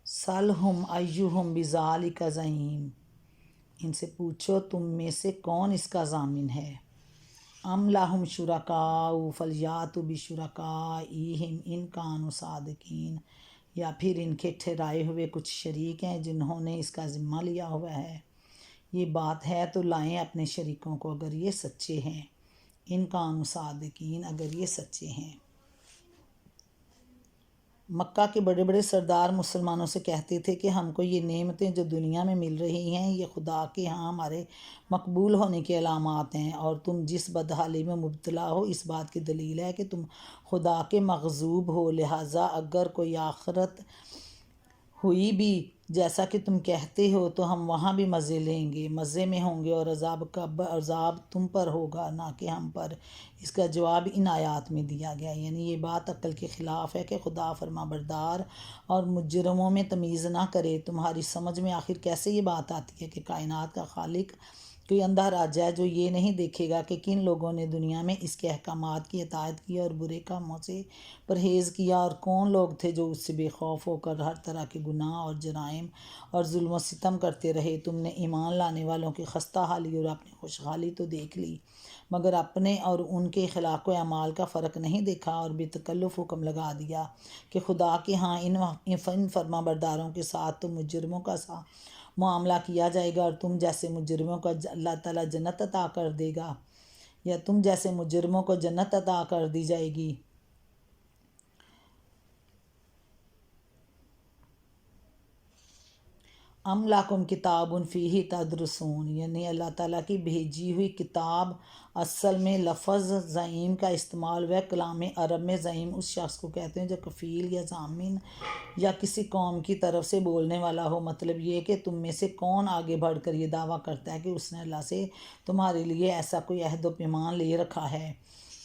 سَلْہُمْ أَیُّہُمْ بِذَلِکَ زَعِیمٌ، ان سے پوچھو تم میں سے کون اس کا ضامن ہے۔ ام لہم شرکاء فلیاتوا بشرکائہم ان کانوا صادقین، یا پھر ان کے ٹھہرائے ہوئے کچھ شریک ہیں جنہوں نے اس کا ذمہ لیا ہوا ہے، یہ بات ہے تو لائیں اپنے شریکوں کو اگر یہ سچے ہیں، ان کانوا صادقین، اگر یہ سچے ہیں۔ مکہ کے بڑے بڑے سردار مسلمانوں سے کہتے تھے کہ ہم کو یہ نعمتیں جو دنیا میں مل رہی ہیں یہ خدا کے ہاں ہمارے مقبول ہونے کی علامات ہیں، اور تم جس بدحالی میں مبتلا ہو اس بات کی دلیل ہے کہ تم خدا کے مغضوب ہو، لہٰذا اگر کوئی آخرت ہوئی بھی جیسا کہ تم کہتے ہو تو ہم وہاں بھی مزے لیں گے، مزے میں ہوں گے، اور عذاب تم پر ہوگا نہ کہ ہم پر۔ اس کا جواب ان آیات میں دیا گیا، یعنی یہ بات عقل کے خلاف ہے کہ خدا فرما بردار اور مجرموں میں تمیز نہ کرے۔ تمہاری سمجھ میں آخر کیسے یہ بات آتی ہے کہ کائنات کا خالق کوئی اندھا راجا ہے جو یہ نہیں دیکھے گا کہ کن لوگوں نے دنیا میں اس کے احکامات کی اطاعت کی اور برے کاموں سے پرہیز کیا، اور کون لوگ تھے جو اس سے بے خوف ہو کر ہر طرح کے گناہ اور جرائم اور ظلم و ستم کرتے رہے۔ تم نے ایمان لانے والوں کی خستہ حالی اور اپنی خوشحالی تو دیکھ لی، مگر اپنے اور ان کے اخلاق و اعمال کا فرق نہیں دیکھا، اور بے تکلف حکم لگا دیا کہ خدا کے ہاں ان فرما برداروں کے ساتھ تو مجرموں کا سا معاملہ کیا جائے گا، اور تم جیسے مجرموں کو اللہ تعالیٰ جنت عطا کر دے گا، یا تم جیسے مجرموں کو جنت عطا کر دی جائے گی۔ ام لکم کتاب فیہ تدرسون، یعنی اللہ تعالیٰ کی بھیجی ہوئی کتاب۔ اصل میں لفظ زعیم کا استعمال ہوا ہے۔ کلام عرب میں زعیم اس شخص کو کہتے ہیں جو کفیل یا ضامن یا کسی قوم کی طرف سے بولنے والا ہو۔ مطلب یہ کہ تم میں سے کون آگے بڑھ کر یہ دعویٰ کرتا ہے کہ اس نے اللہ سے تمہارے لیے ایسا کوئی عہد و پیمان لے رکھا ہے،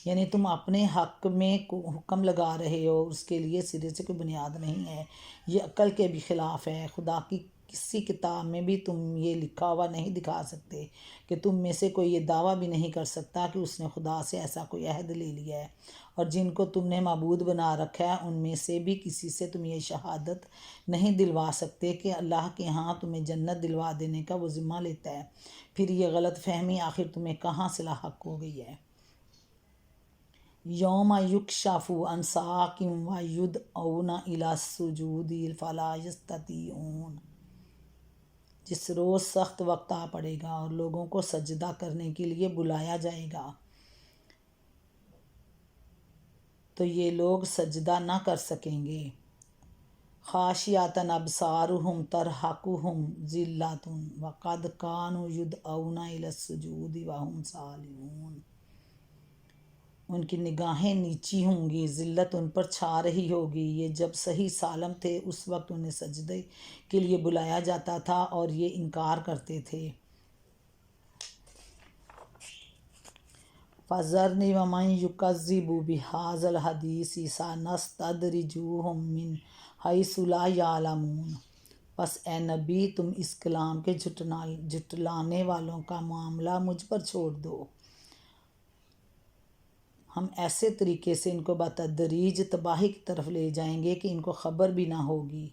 یعنی تم اپنے حق میں حکم لگا رہے ہو، اس کے لیے سرے سے کوئی بنیاد نہیں ہے، یہ عقل کے بھی خلاف ہے۔ خدا کی کسی کتاب میں بھی تم یہ لکھا ہوا نہیں دکھا سکتے کہ تم میں سے کوئی یہ دعویٰ بھی نہیں کر سکتا کہ اس نے خدا سے ایسا کوئی عہد لے لیا ہے، اور جن کو تم نے معبود بنا رکھا ہے ان میں سے بھی کسی سے تم یہ شہادت نہیں دلوا سکتے کہ اللہ کے ہاں تمہیں جنت دلوا دینے کا وہ ذمہ لیتا ہے۔ پھر یہ غلط فہمی آخر تمہیں کہاں سے لاحق ہو گئی ہے؟ یوم یکشف عن ساق ویدعون الی السجود فلا یستطیعون، جس روز سخت وقت آ پڑے گا اور لوگوں کو سجدہ کرنے کے لیے بلایا جائے گا تو یہ لوگ سجدہ نہ کر سکیں گے۔ خاشعۃ ابصارہم ترہقہم ذلۃ وقد کانوا یدعون الی السجود وہم سالمون، ان کی نگاہیں نیچی ہوں گی، ذلت ان پر چھا رہی ہوگی، یہ جب صحیح سالم تھے اس وقت انہیں سجدے کے لیے بلایا جاتا تھا اور یہ انکار کرتے تھے۔ فَذَرْنِي وَمَن يُكَذِّبُ بِهَٰذَا الْحَدِيثِ سَنَسْتَدْرِجُهُم مِّنْ حَيْثُ لَا يَعْلَمُونَ، پس اے نبی تم اس کلام کے جھٹلانے والوں کا معاملہ مجھ پر چھوڑ دو، ہم ایسے طریقے سے ان کو بتدریج تباہی کی طرف لے جائیں گے کہ ان کو خبر بھی نہ ہوگی۔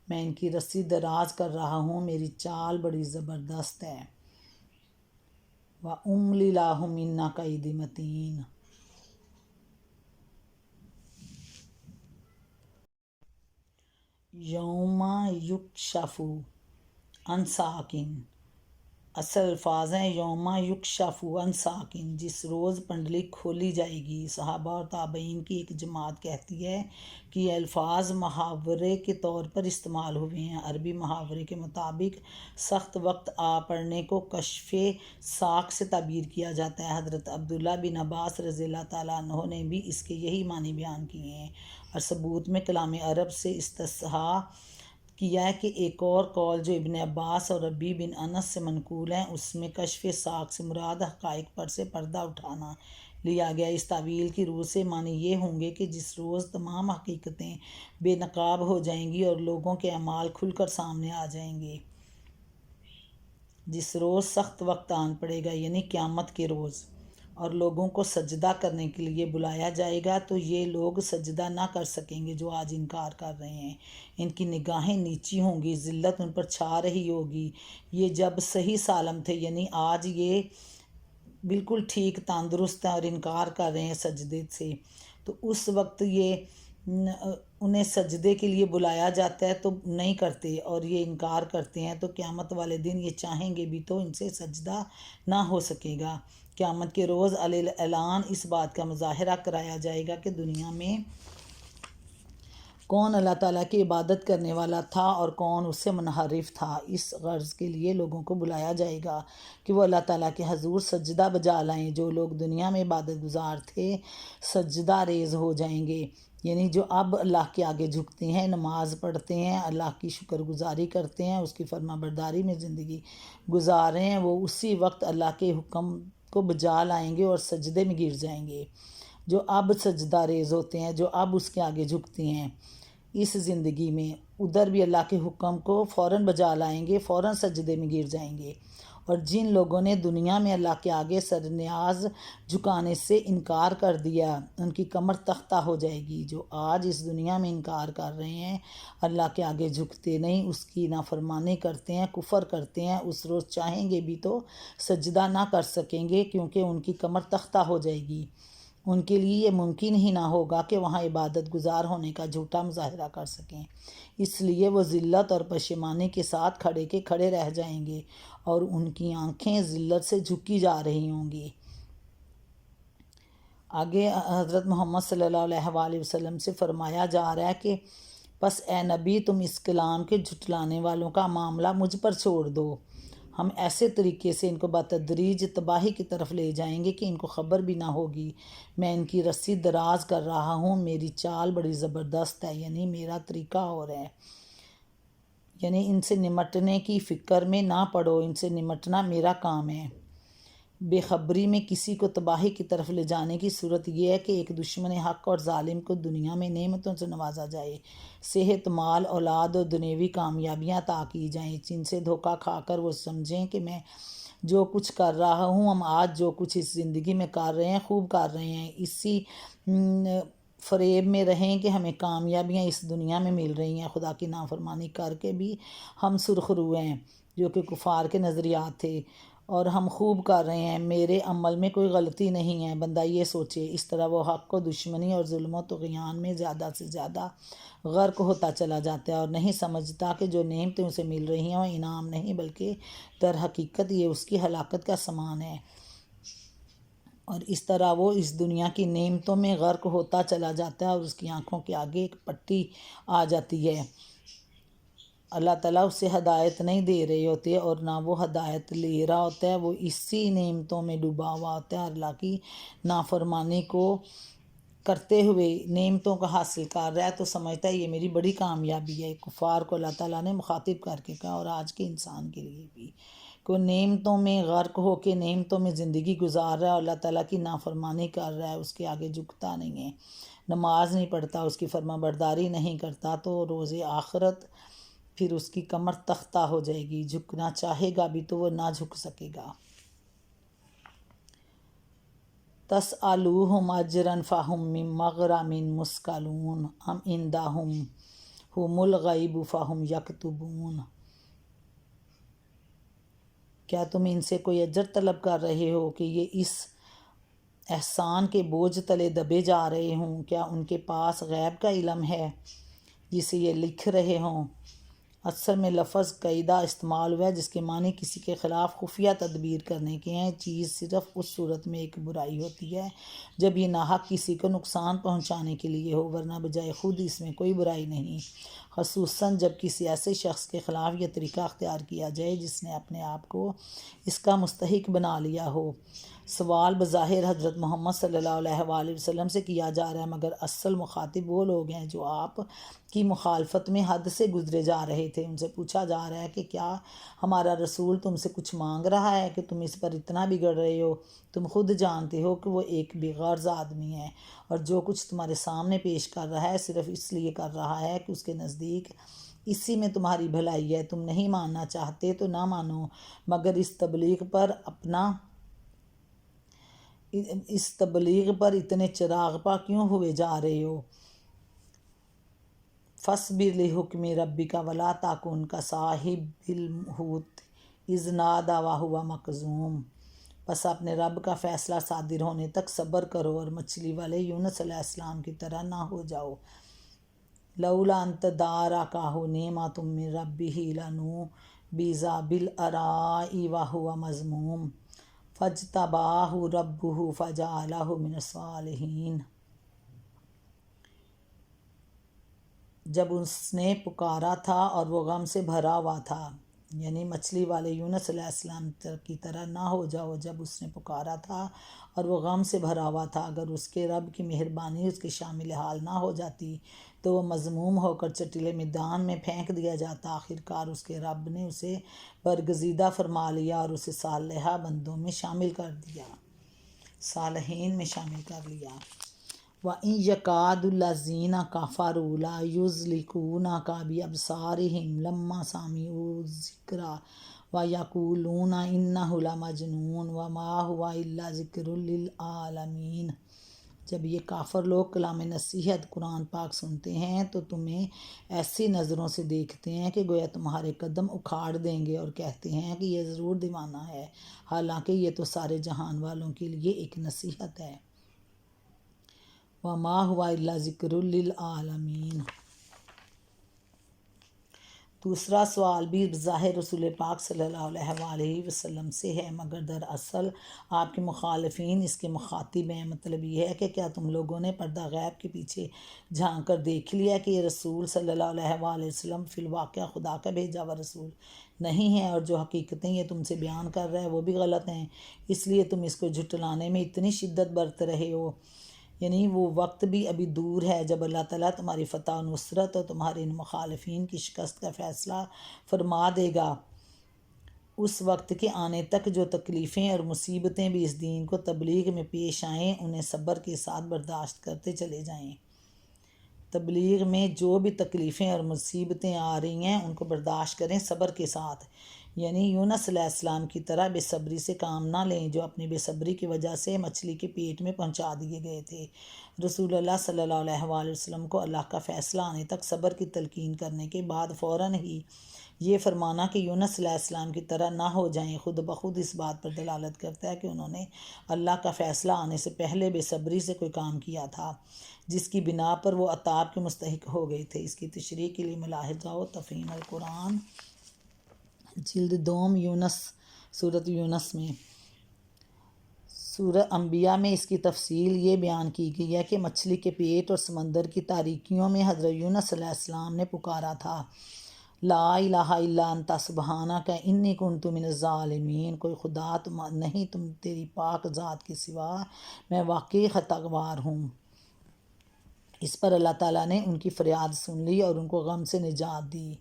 میں ان کی رسی دراز کر رہا ہوں، میری چال بڑی زبردست ہے۔ وَأُمْلِي لَهُمْ إِنَّ كَيْدِي مَتِينٌ۔ یوم یکشف عن ساق، اصل الفاظ ہیں یوم یکشف عن ساق، جس روز پنڈلی کھولی جائے گی۔ صحابہ اور تابعین کی ایک جماعت کہتی ہے کہ یہ الفاظ محاورے کے طور پر استعمال ہوئے ہیں۔ عربی محاورے کے مطابق سخت وقت آ پڑنے کو کشف ساق سے تعبیر کیا جاتا ہے۔ حضرت عبداللہ بن عباس رضی اللہ تعالیٰ عنہ نے بھی اس کے یہی معنی بیان کیے ہیں، اور ثبوت میں کلام عرب سے استصحاء کیا ہے کہ ایک اور قول جو ابن عباس اور ربیع بن انس سے منقول ہے، اس میں کشف ساق سے مراد حقائق پر سے پردہ اٹھانا لیا گیا۔ اس تعویل کی روح سے معنی یہ ہوں گے کہ جس روز تمام حقیقتیں بے نقاب ہو جائیں گی اور لوگوں کے اعمال کھل کر سامنے آ جائیں گے، جس روز سخت وقت آن پڑے گا یعنی قیامت کے روز، اور لوگوں کو سجدہ کرنے کے لیے بلایا جائے گا تو یہ لوگ سجدہ نہ کر سکیں گے جو آج انکار کر رہے ہیں۔ ان کی نگاہیں نیچی ہوں گی، ذلت ان پر چھا رہی ہوگی، یہ جب صحیح سالم تھے یعنی آج یہ بالکل ٹھیک تندرست ہیں اور انکار کر رہے ہیں سجدے سے، تو اس وقت یہ انہیں سجدے کے لیے بلایا جاتا ہے تو نہیں کرتے اور یہ انکار کرتے ہیں، تو قیامت والے دن یہ چاہیں گے بھی تو ان سے سجدہ نہ ہو سکے گا۔ قیامت کے روز اعلان اس بات کا مظاہرہ کرایا جائے گا کہ دنیا میں کون اللہ تعالیٰ کی عبادت کرنے والا تھا اور کون اس سے منحرف تھا۔ اس غرض کے لیے لوگوں کو بلایا جائے گا کہ وہ اللہ تعالیٰ کے حضور سجدہ بجا لائیں۔ جو لوگ دنیا میں عبادت گزار تھے سجدہ ریز ہو جائیں گے، یعنی جو اب اللہ کے آگے جھکتے ہیں، نماز پڑھتے ہیں، اللہ کی شکر گزاری کرتے ہیں، اس کی فرما برداری میں زندگی گزار رہے ہیں، وہ اسی وقت اللہ کے حکم کو بجا لائیں گے اور سجدے میں گر جائیں گے۔ جو اب سجدہ ریز ہوتے ہیں، جو اب اس کے آگے جھکتے ہیں اس زندگی میں، ادھر بھی اللہ کے حکم کو فوراً بجا لائیں گے، فوراً سجدے میں گر جائیں گے۔ اور جن لوگوں نے دنیا میں اللہ کے آگے سر نیاز جھکانے سے انکار کر دیا ان کی کمر تختہ ہو جائے گی۔ جو آج اس دنیا میں انکار کر رہے ہیں، اللہ کے آگے جھکتے نہیں، اس کی نافرمانی کرتے ہیں، کفر کرتے ہیں، اس روز چاہیں گے بھی تو سجدہ نہ کر سکیں گے کیونکہ ان کی کمر تختہ ہو جائے گی۔ ان کے لیے یہ ممکن ہی نہ ہوگا کہ وہاں عبادت گزار ہونے کا جھوٹا مظاہرہ کر سکیں، اس لیے وہ ذلت اور پشیمانی کے ساتھ کھڑے کے کھڑے رہ جائیں گے اور ان کی آنکھیں ذلت سے جھکی جا رہی ہوں گی۔ آگے حضرت محمد صلی اللہ علیہ وآلہ وسلم سے فرمایا جا رہا ہے کہ پس اے نبی تم اس کلام کے جھٹلانے والوں کا معاملہ مجھ پر چھوڑ دو، ہم ایسے طریقے سے ان کو بتدریج تباہی کی طرف لے جائیں گے کہ ان کو خبر بھی نہ ہوگی۔ میں ان کی رسی دراز کر رہا ہوں، میری چال بڑی زبردست ہے، یعنی میرا طریقہ اور ہے، یعنی ان سے نمٹنے کی فکر میں نہ پڑو، ان سے نمٹنا میرا کام ہے۔ بے خبری میں کسی کو تباہی کی طرف لے جانے کی صورت یہ ہے کہ ایک دشمن حق اور ظالم کو دنیا میں نعمتوں سے نوازا جائے، صحت، مال، اولاد اور دنیوی کامیابیاں عطا کی جائیں، جن سے دھوکہ کھا کر وہ سمجھیں کہ میں جو کچھ کر رہا ہوں، ہم آج جو کچھ اس زندگی میں کر رہے ہیں خوب کر رہے ہیں، اسی فریب میں رہیں کہ ہمیں کامیابیاں اس دنیا میں مل رہی ہیں، خدا کی نافرمانی کر کے بھی ہم سرخ رو ہیں، جو کہ کفار کے نظریات تھے، اور ہم خوب کر رہے ہیں، میرے عمل میں کوئی غلطی نہیں ہے۔ بندہ یہ سوچے، اس طرح وہ حق کو دشمنی اور ظلم و طغیان میں زیادہ سے زیادہ غرق ہوتا چلا جاتا ہے، اور نہیں سمجھتا کہ جو نعمتیں اسے مل رہی ہیں وہ انعام نہیں بلکہ در حقیقت یہ اس کی ہلاکت کا سامان ہے، اور اس طرح وہ اس دنیا کی نعمتوں میں غرق ہوتا چلا جاتا ہے اور اس کی آنکھوں کے آگے ایک پٹی آ جاتی ہے۔ اللہ تعالیٰ اسے ہدایت نہیں دے رہے ہوتے اور نہ وہ ہدایت لے رہا ہوتا ہے، وہ اسی نعمتوں میں ڈوبا ہوا ہوتا ہے، اللہ کی نافرمانی کو کرتے ہوئے نعمتوں کا حاصل کر رہا ہے تو سمجھتا ہے یہ میری بڑی کامیابی ہے۔ کفار کو اللہ تعالیٰ نے مخاطب کر کے کہا، اور آج کے انسان کے لیے بھی، کہ وہ نعمتوں میں غرق ہو کے نعمتوں میں زندگی گزار رہا ہے اور اللہ تعالیٰ کی نافرمانی کر رہا ہے، اس کے آگے جھکتا نہیں ہے، نماز نہیں پڑھتا، اس کی فرما برداری نہیں کرتا، تو روز آخرت پھر اس کی کمر تختہ ہو جائے گی، جھکنا چاہے گا بھی تو وہ نہ جھک سکے گا۔ تسألوہم اجرا فہم من مغرم مثقلون ام عندہم ہم الغیب فہم یکتبون۔ کیا تم ان سے کوئی اجر طلب کر رہے ہو کہ یہ اس احسان کے بوجھ تلے دبے جا رہے ہوں؟ کیا ان کے پاس غیب کا علم ہے جسے یہ لکھ رہے ہوں؟ اثر میں لفظ قیدہ استعمال ہوا ہے جس کے معنی کسی کے خلاف خفیہ تدبیر کرنے کے ہیں۔ چیز صرف اس صورت میں ایک برائی ہوتی ہے جب یہ ناحق کسی کو نقصان پہنچانے کے لیے ہو، ورنہ بجائے خود اس میں کوئی برائی نہیں، خصوصاً جب کسی ایسے شخص کے خلاف یہ طریقہ اختیار کیا جائے جس نے اپنے آپ کو اس کا مستحق بنا لیا ہو۔ سوال بظاہر حضرت محمد صلی اللہ علیہ وآلہ وسلم سے کیا جا رہا ہے، مگر اصل مخاطب وہ لوگ ہیں جو آپ کی مخالفت میں حد سے گزرے جا رہے تھے۔ ان سے پوچھا جا رہا ہے کہ کیا ہمارا رسول تم سے کچھ مانگ رہا ہے کہ تم اس پر اتنا بگڑ رہے ہو؟ تم خود جانتے ہو کہ وہ ایک بے غرض آدمی ہے، اور جو کچھ تمہارے سامنے پیش کر رہا ہے صرف اس لیے کر رہا ہے کہ اس کے نزدیک اسی میں تمہاری بھلائی ہے۔ تم نہیں ماننا چاہتے تو نہ مانو، مگر اس تبلیغ پر اتنے چراغ پا کیوں ہوئے جا رہے ہو؟ فاصبر لحکم ربک ولا تکن کصاحب الحوت اذ نادی وہو مکظوم۔ بس اپنے رب کا فیصلہ صادر ہونے تک صبر کرو اور مچھلی والے یونس علیہ السلام کی طرح نہ ہو جاؤ۔ لولا ان تدارکہ نعمۃ من ربہ لنبذ بالعراء وہو مذموم فاجتباہ ربہ فجعلہ من الصالحین۔ جب اس نے پکارا تھا اور وہ غم سے بھرا ہوا تھا، یعنی مچھلی والے یونس علیہ السلام کی طرح نہ ہو جاؤ۔ جب اس نے پکارا تھا اور وہ غم سے بھرا ہوا تھا، اگر اس کے رب کی مہربانی اس کے شامل حال نہ ہو جاتی تو وہ مذموم ہو کر چٹیلے میدان میں پھینک دیا جاتا۔ آخرکار اس کے رب نے اسے برگزیدہ فرما لیا اور اسے صالحہ بندوں میں شامل کر دیا، صالحین میں شامل کر لیا۔ وَإِن يَكَادُ الَّذِينَ كَفَرُوا لَيُزْلِقُونَكَ بِأَبْصَارِهِمْ لَمَّا سَمِعُوا الذِّكْرَ وَيَقُولُونَ إِنَّهُ لَمَجْنُونٌ وَمَا هُوَ إِلَّا ذِكْرٌ لِّلْعَالَمِينَ۔ جب یہ کافر لوگ کلام نصیحت قرآن پاک سنتے ہیں تو تمہیں ایسی نظروں سے دیکھتے ہیں کہ گویا تمہارے قدم اکھاڑ دیں گے، اور کہتے ہیں کہ یہ ضرور دیوانہ ہے، حالانکہ یہ تو سارے جہان والوں کے لیے ایک نصیحت ہے۔ وَمَا هُوَ إِلَّا ذِكْرٌ لِّلْعَالَمِينَ۔ دوسرا سوال بھی بظاہر رسول پاک صلی اللہ علیہ وآلہ وسلم سے ہے، مگر دراصل آپ کے مخالفین اس کے مخاطب ہیں۔ مطلب یہ ہے کہ کیا تم لوگوں نے پردہ غیب کے پیچھے جھانک کر دیکھ لیا کہ یہ رسول صلی اللہ علیہ وآلہ وسلم فی الواقع خدا کا بھیجا ہوا رسول نہیں ہے، اور جو حقیقتیں یہ تم سے بیان کر رہا ہے وہ بھی غلط ہیں، اس لیے تم اس کو جھٹلانے میں اتنی شدت برت رہے ہو۔ یعنی وہ وقت بھی ابھی دور ہے جب اللہ تعالیٰ تمہاری فتح و نصرت اور تمہارے ان مخالفین کی شکست کا فیصلہ فرما دے گا۔ اس وقت کے آنے تک جو تکلیفیں اور مصیبتیں بھی اس دین کو تبلیغ میں پیش آئیں انہیں صبر کے ساتھ برداشت کرتے چلے جائیں۔ تبلیغ میں جو بھی تکلیفیں اور مصیبتیں آ رہی ہیں ان کو برداشت کریں صبر کے ساتھ، یعنی یونس علیہ السلام کی طرح بے صبری سے کام نہ لیں جو اپنی بے صبری کی وجہ سے مچھلی کے پیٹ میں پہنچا دیے گئے تھے۔ رسول اللہ صلی اللہ علیہ وآلہ وسلم کو اللہ کا فیصلہ آنے تک صبر کی تلقین کرنے کے بعد فوراً ہی یہ فرمانا کہ یونس علیہ السلام کی طرح نہ ہو جائیں خود بخود اس بات پر دلالت کرتا ہے کہ انہوں نے اللہ کا فیصلہ آنے سے پہلے بے صبری سے کوئی کام کیا تھا جس کی بنا پر وہ عذاب کے مستحق ہو گئے تھے۔ اس کی تشریح کے لیے ملاحظہ و تفہیم القرآن جلد دوم یونس سورۃ یونس میں۔ سورہ انبیاء میں اس کی تفصیل یہ بیان کی گئی ہے کہ مچھلی کے پیٹ اور سمندر کی تاریکیوں میں حضرت یونس علیہ السلام نے پکارا تھا، لا الہ الا انت سبحانک انی کنت من الظالمین، کوئی خدا نہیں تم تیری پاک ذات کے سوا میں واقعی خطاوار ہوں۔ اس پر اللہ تعالیٰ نے ان کی فریاد سن لی اور ان کو غم سے نجات دی۔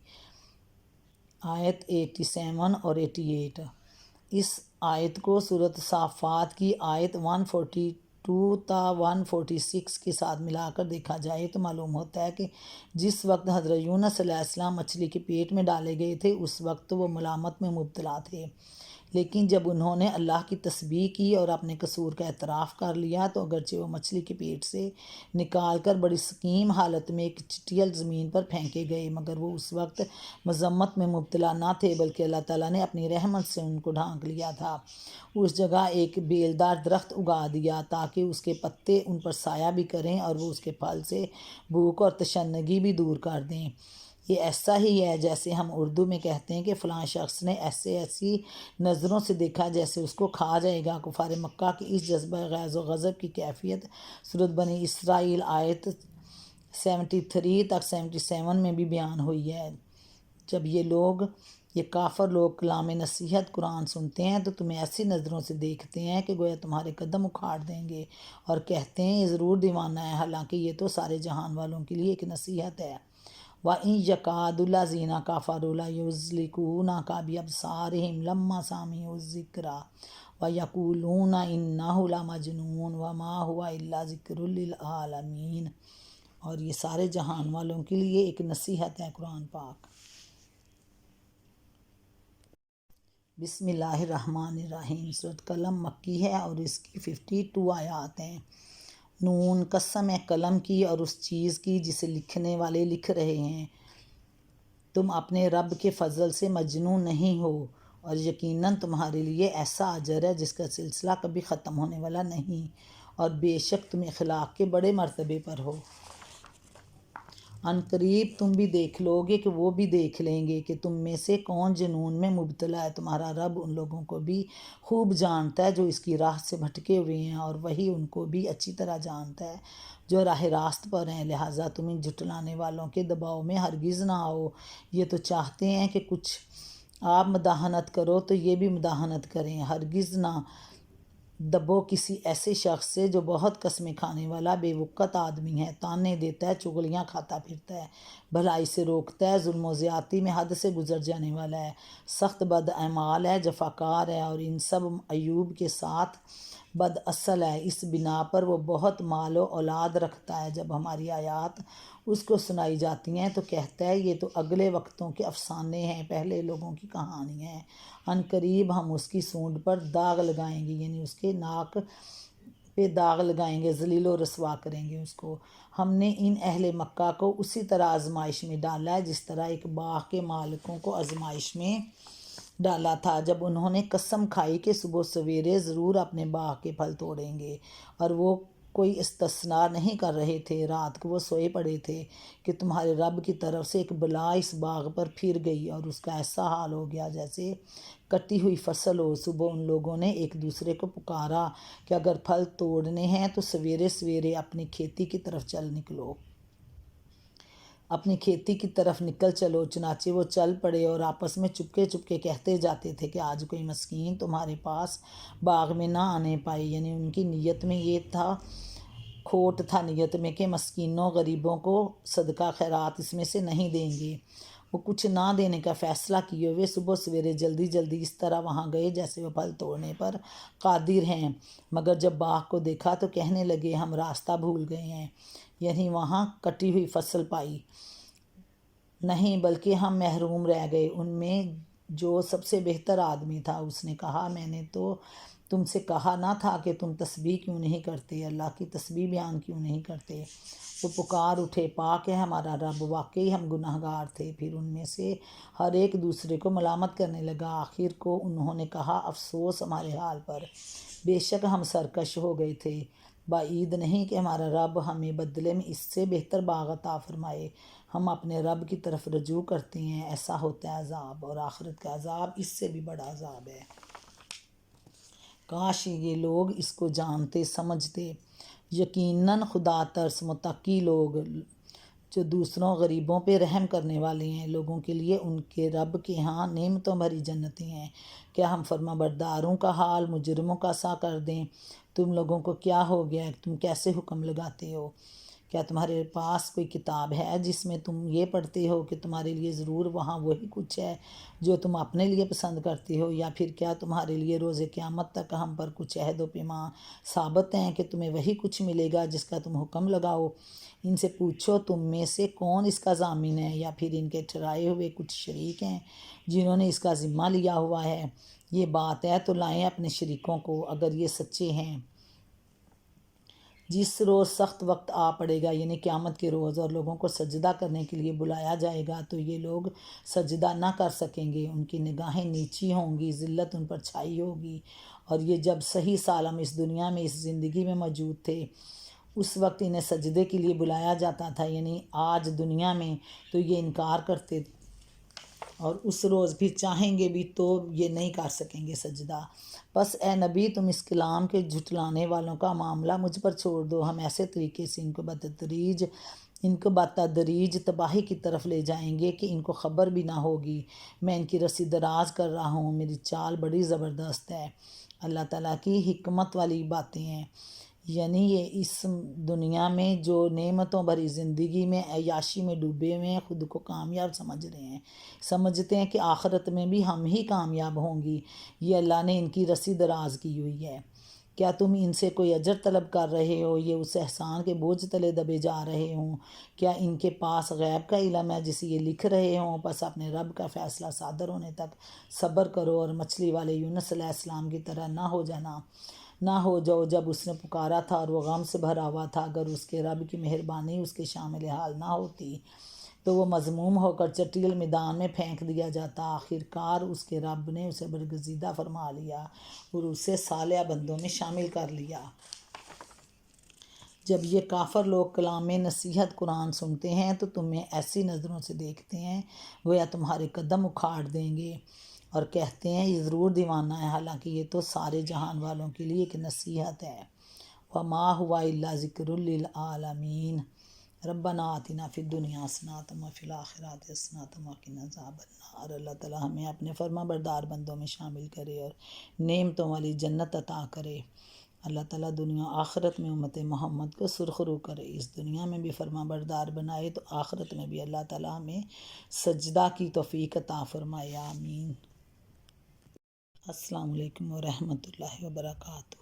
آیت 87 اور 88۔ اس آیت کو سورۃ صافات کی آیت 142 تا 146 کے ساتھ ملا کر دیکھا جائے تو معلوم ہوتا ہے کہ جس وقت حضرت یونس علیہ السلام مچھلی کے پیٹ میں ڈالے گئے تھے اس وقت وہ ملامت میں مبتلا تھے، لیکن جب انہوں نے اللہ کی تسبیح کی اور اپنے قصور کا اعتراف کر لیا تو اگرچہ وہ مچھلی کے پیٹ سے نکال کر بڑی سقیم حالت میں ایک چٹیل زمین پر پھینکے گئے، مگر وہ اس وقت مذمت میں مبتلا نہ تھے بلکہ اللہ تعالیٰ نے اپنی رحمت سے ان کو ڈھانک لیا تھا۔ اس جگہ ایک بیلدار درخت اگا دیا تاکہ اس کے پتے ان پر سایہ بھی کریں اور وہ اس کے پھل سے بھوک اور تشنگی بھی دور کر دیں۔ یہ ایسا ہی ہے جیسے ہم اردو میں کہتے ہیں کہ فلاں شخص نے ایسی نظروں سے دیکھا جیسے اس کو کھا جائے گا۔ کفار مکہ کی اس جذبہ غیظ و غضب کی کیفیت سورۃ بنی اسرائیل آیت 73 تک 77 میں بھی بیان ہوئی ہے۔ جب یہ کافر لوگ کلام نصیحت قرآن سنتے ہیں تو تمہیں ایسی نظروں سے دیکھتے ہیں کہ گویا تمہارے قدم اکھاڑ دیں گے اور کہتے ہیں یہ ضرور دیوانہ ہے، حالانکہ یہ تو سارے جہان والوں کے لیے ایک نصیحت ہے۔ وَإِن يَكَادُ الَّذِينَ كَفَرُوا لَيُزْلِقُونَكَ بِأَبْصَارِهِمْ لَمَّا سَمِعُوا الذِّكْرَ وَيَقُولُونَ إِنَّهُ لَمَجْنُونٌ وَمَا هُوَ إِلَّا ذِكْرٌ لِّلْعَالَمِينَ۔ اور یہ سارے جہان والوں کے لیے ایک نصیحت ہے قرآن پاک۔ بسم اللہ الرحمن الرحیم۔ سورۃ قلم مکی ہے اور اس کی 52 آیات ہیں۔ نون، قسم ہے قلم کی اور اس چیز کی جسے لکھنے والے لکھ رہے ہیں، تم اپنے رب کے فضل سے مجنون نہیں ہو، اور یقیناً تمہارے لیے ایسا اجر ہے جس کا سلسلہ کبھی ختم ہونے والا نہیں، اور بے شک تم اخلاق کے بڑے مرتبے پر ہو۔ عنقریب تم بھی دیکھ لو گے کہ وہ بھی دیکھ لیں گے کہ تم میں سے کون جنون میں مبتلا ہے۔ تمہارا رب ان لوگوں کو بھی خوب جانتا ہے جو اس کی راہ سے بھٹکے ہوئے ہیں، اور وہی ان کو بھی اچھی طرح جانتا ہے جو راہ راست پر ہیں۔ لہٰذا تم ان جھٹلانے والوں کے دباؤ میں ہرگز نہ آؤ۔ یہ تو چاہتے ہیں کہ کچھ آپ مداحنت کرو تو یہ بھی مداحنت کریں۔ ہرگز نہ دبو کسی ایسے شخص سے جو بہت قسمیں کھانے والا بے وقت آدمی ہے، تانے دیتا ہے، چغلیاں کھاتا پھرتا ہے، بھلائی سے روکتا ہے، ظلم و زیادتی میں حد سے گزر جانے والا ہے، سخت بد اعمال ہے، جفاکار ہے، اور ان سب عیوب کے ساتھ بد اصل ہے۔ اس بنا پر وہ بہت مال و اولاد رکھتا ہے۔ جب ہماری آیات اس کو سنائی جاتی ہیں تو کہتا ہے یہ تو اگلے وقتوں کے افسانے ہیں، پہلے لوگوں کی کہانی ہیں۔ عنقریب ہم اس کی سونڈ پر داغ لگائیں گے، یعنی اس کے ناک پہ داغ لگائیں گے، ذلیل و رسوا کریں گے اس کو۔ ہم نے ان اہل مکہ کو اسی طرح آزمائش میں ڈالا ہے جس طرح ایک باغ کے مالکوں کو آزمائش میں ڈالا تھا جب انہوں نے قسم کھائی کہ صبح سویرے ضرور اپنے باغ کے پھل توڑیں گے، اور وہ کوئی استثناء نہیں کر رہے تھے۔ رات کو وہ سوئے پڑے تھے کہ تمہارے رب کی طرف سے ایک بلا اس باغ پر پھر گئی اور اس کا ایسا حال ہو گیا جیسے کٹی ہوئی فصل ہو۔ صبح ان لوگوں نے ایک دوسرے کو پکارا کہ اگر پھل توڑنے ہیں تو سویرے سویرے اپنی کھیتی کی طرف چل نکلو، اپنی کھیتی کی طرف نکل چلو۔ چنانچہ وہ چل پڑے اور آپس میں چپکے چپکے کہتے جاتے تھے کہ آج کوئی مسکین تمہارے پاس باغ میں نہ آنے پائے، یعنی ان کی نیت میں یہ تھا، کھوٹ تھا نیت میں کہ مسکینوں غریبوں کو صدقہ خیرات اس میں سے نہیں دیں گے۔ وہ کچھ نہ دینے کا فیصلہ کیے ہوئے صبح سویرے جلدی جلدی اس طرح وہاں گئے جیسے وہ پھل توڑنے پر قادر ہیں، مگر جب باغ کو دیکھا تو کہنے لگے ہم راستہ بھول گئے ہیں، یعنی وہاں کٹی ہوئی فصل پائی نہیں بلکہ ہم محروم رہ گئے۔ ان میں جو سب سے بہتر آدمی تھا اس نے کہا میں نے تو تم سے کہا نہ تھا کہ تم تسبیح کیوں نہیں کرتے، اللہ کی تسبیح بیان کیوں نہیں کرتے۔ وہ پکار اٹھے پاک ہے ہمارا رب، واقعی ہم گناہ گار تھے۔ پھر ان میں سے ہر ایک دوسرے کو ملامت کرنے لگا۔ آخر کو انہوں نے کہا افسوس ہمارے حال پر، بے شک ہم سرکش ہو گئے تھے۔ بعید نہیں کہ ہمارا رب ہمیں بدلے میں اس سے بہتر باغ عطا فرمائے۔ ہم اپنے رب کی طرف رجوع کرتے ہیں، ایسا ہوتا ہے عذاب، اور آخرت کا عذاب اس سے بھی بڑا عذاب ہے۔ کاش یہ لوگ اس کو جانتے سمجھتے۔ یقیناً خدا ترس متقی لوگ جو دوسروں غریبوں پہ رحم کرنے والے ہیں، لوگوں کے لیے ان کے رب کے ہاں نعمتوں بھری جنتیں ہیں۔ کیا ہم فرما برداروں کا حال مجرموں کا سا کر دیں؟ تم لوگوں کو کیا ہو گیا ہے؟ تم کیسے حکم لگاتے ہو؟ کیا تمہارے پاس کوئی کتاب ہے جس میں تم یہ پڑھتے ہو کہ تمہارے لیے ضرور وہاں وہی کچھ ہے جو تم اپنے لیے پسند کرتے ہو، یا پھر کیا تمہارے لیے روز قیامت تک ہم پر کچھ عہد و پیمان ثابت ہیں کہ تمہیں وہی کچھ ملے گا جس کا تم حکم لگاؤ؟ ان سے پوچھو تم میں سے کون اس کا ضامن ہے، یا پھر ان کے ٹھہرائے ہوئے کچھ شریک ہیں جنہوں نے اس کا ذمہ لیا ہوا ہے؟ یہ بات ہے تو لائیں اپنے شریکوں کو اگر یہ سچے ہیں۔ جس روز سخت وقت آ پڑے گا یعنی قیامت کے روز، اور لوگوں کو سجدہ کرنے کے لیے بلایا جائے گا تو یہ لوگ سجدہ نہ کر سکیں گے، ان کی نگاہیں نیچی ہوں گی، ذلت ان پر چھائی ہوگی۔ اور یہ جب صحیح سالم اس دنیا میں اس زندگی میں موجود تھے اس وقت انہیں سجدے کے لیے بلایا جاتا تھا، یعنی آج دنیا میں، تو یہ انکار کرتے اور اس روز پھر چاہیں گے بھی تو یہ نہیں کر سکیں گے سجدہ۔ بس اے نبی تم اس کلام کے جھٹلانے والوں کا معاملہ مجھ پر چھوڑ دو، ہم ایسے طریقے سے ان کو بتدریج تباہی کی طرف لے جائیں گے کہ ان کو خبر بھی نہ ہوگی۔ میں ان کی رسی دراز کر رہا ہوں، میری چال بڑی زبردست ہے۔ اللہ تعالیٰ کی حکمت والی باتیں ہیں، یعنی یہ اس دنیا میں جو نعمتوں بھری زندگی میں عیاشی میں ڈوبے ہوئے ہیں خود کو کامیاب سمجھ رہے ہیں، سمجھتے ہیں کہ آخرت میں بھی ہم ہی کامیاب ہوں گی۔ یہ اللہ نے ان کی رسی دراز کی ہوئی ہے۔ کیا تم ان سے کوئی اجر طلب کر رہے ہو؟ یہ اس احسان کے بوجھ تلے دبے جا رہے ہوں۔ کیا ان کے پاس غیب کا علم ہے جسے یہ لکھ رہے ہوں؟ بس اپنے رب کا فیصلہ صادر ہونے تک صبر کرو اور مچھلی والے یونس علیہ السلام کی طرح نہ ہو جاؤ جب اس نے پکارا تھا اور وہ غم سے بھرا ہوا تھا۔ اگر اس کے رب کی مہربانی اس کے شامل حال نہ ہوتی تو وہ مذموم ہو کر چٹیل میدان میں پھینک دیا جاتا۔ آخر کار اس کے رب نے اسے برگزیدہ فرما لیا اور اسے صالح بندوں میں شامل کر لیا۔ جب یہ کافر لوگ کلام نصیحت قرآن سنتے ہیں تو تمہیں ایسی نظروں سے دیکھتے ہیں گویا تمہارے قدم اکھاڑ دیں گے، اور کہتے ہیں یہ ضرور دیوانہ ہے، حالانکہ یہ تو سارے جہان والوں کے لیے ایک نصیحت ہے۔ وما ہوا الا ذکر للعالمین۔ ربنا آتنا فی الدنیا حسنۃ وفی الآخرۃ حسنۃ وقنا عذاب النار۔ اللہ تعالیٰ ہمیں اپنے فرما بردار بندوں میں شامل کرے اور نعمتوں والی جنت عطا کرے۔ اللہ تعالیٰ دنیا آخرت میں امت محمد کو سرخرو کرے، اس دنیا میں بھی فرما بردار بنائے تو آخرت میں بھی اللہ تعالیٰ ہمیں سجدہ کی توفیق عطا فرمائے، آمین۔ السلام علیکم ورحمۃ اللہ وبرکاتہ۔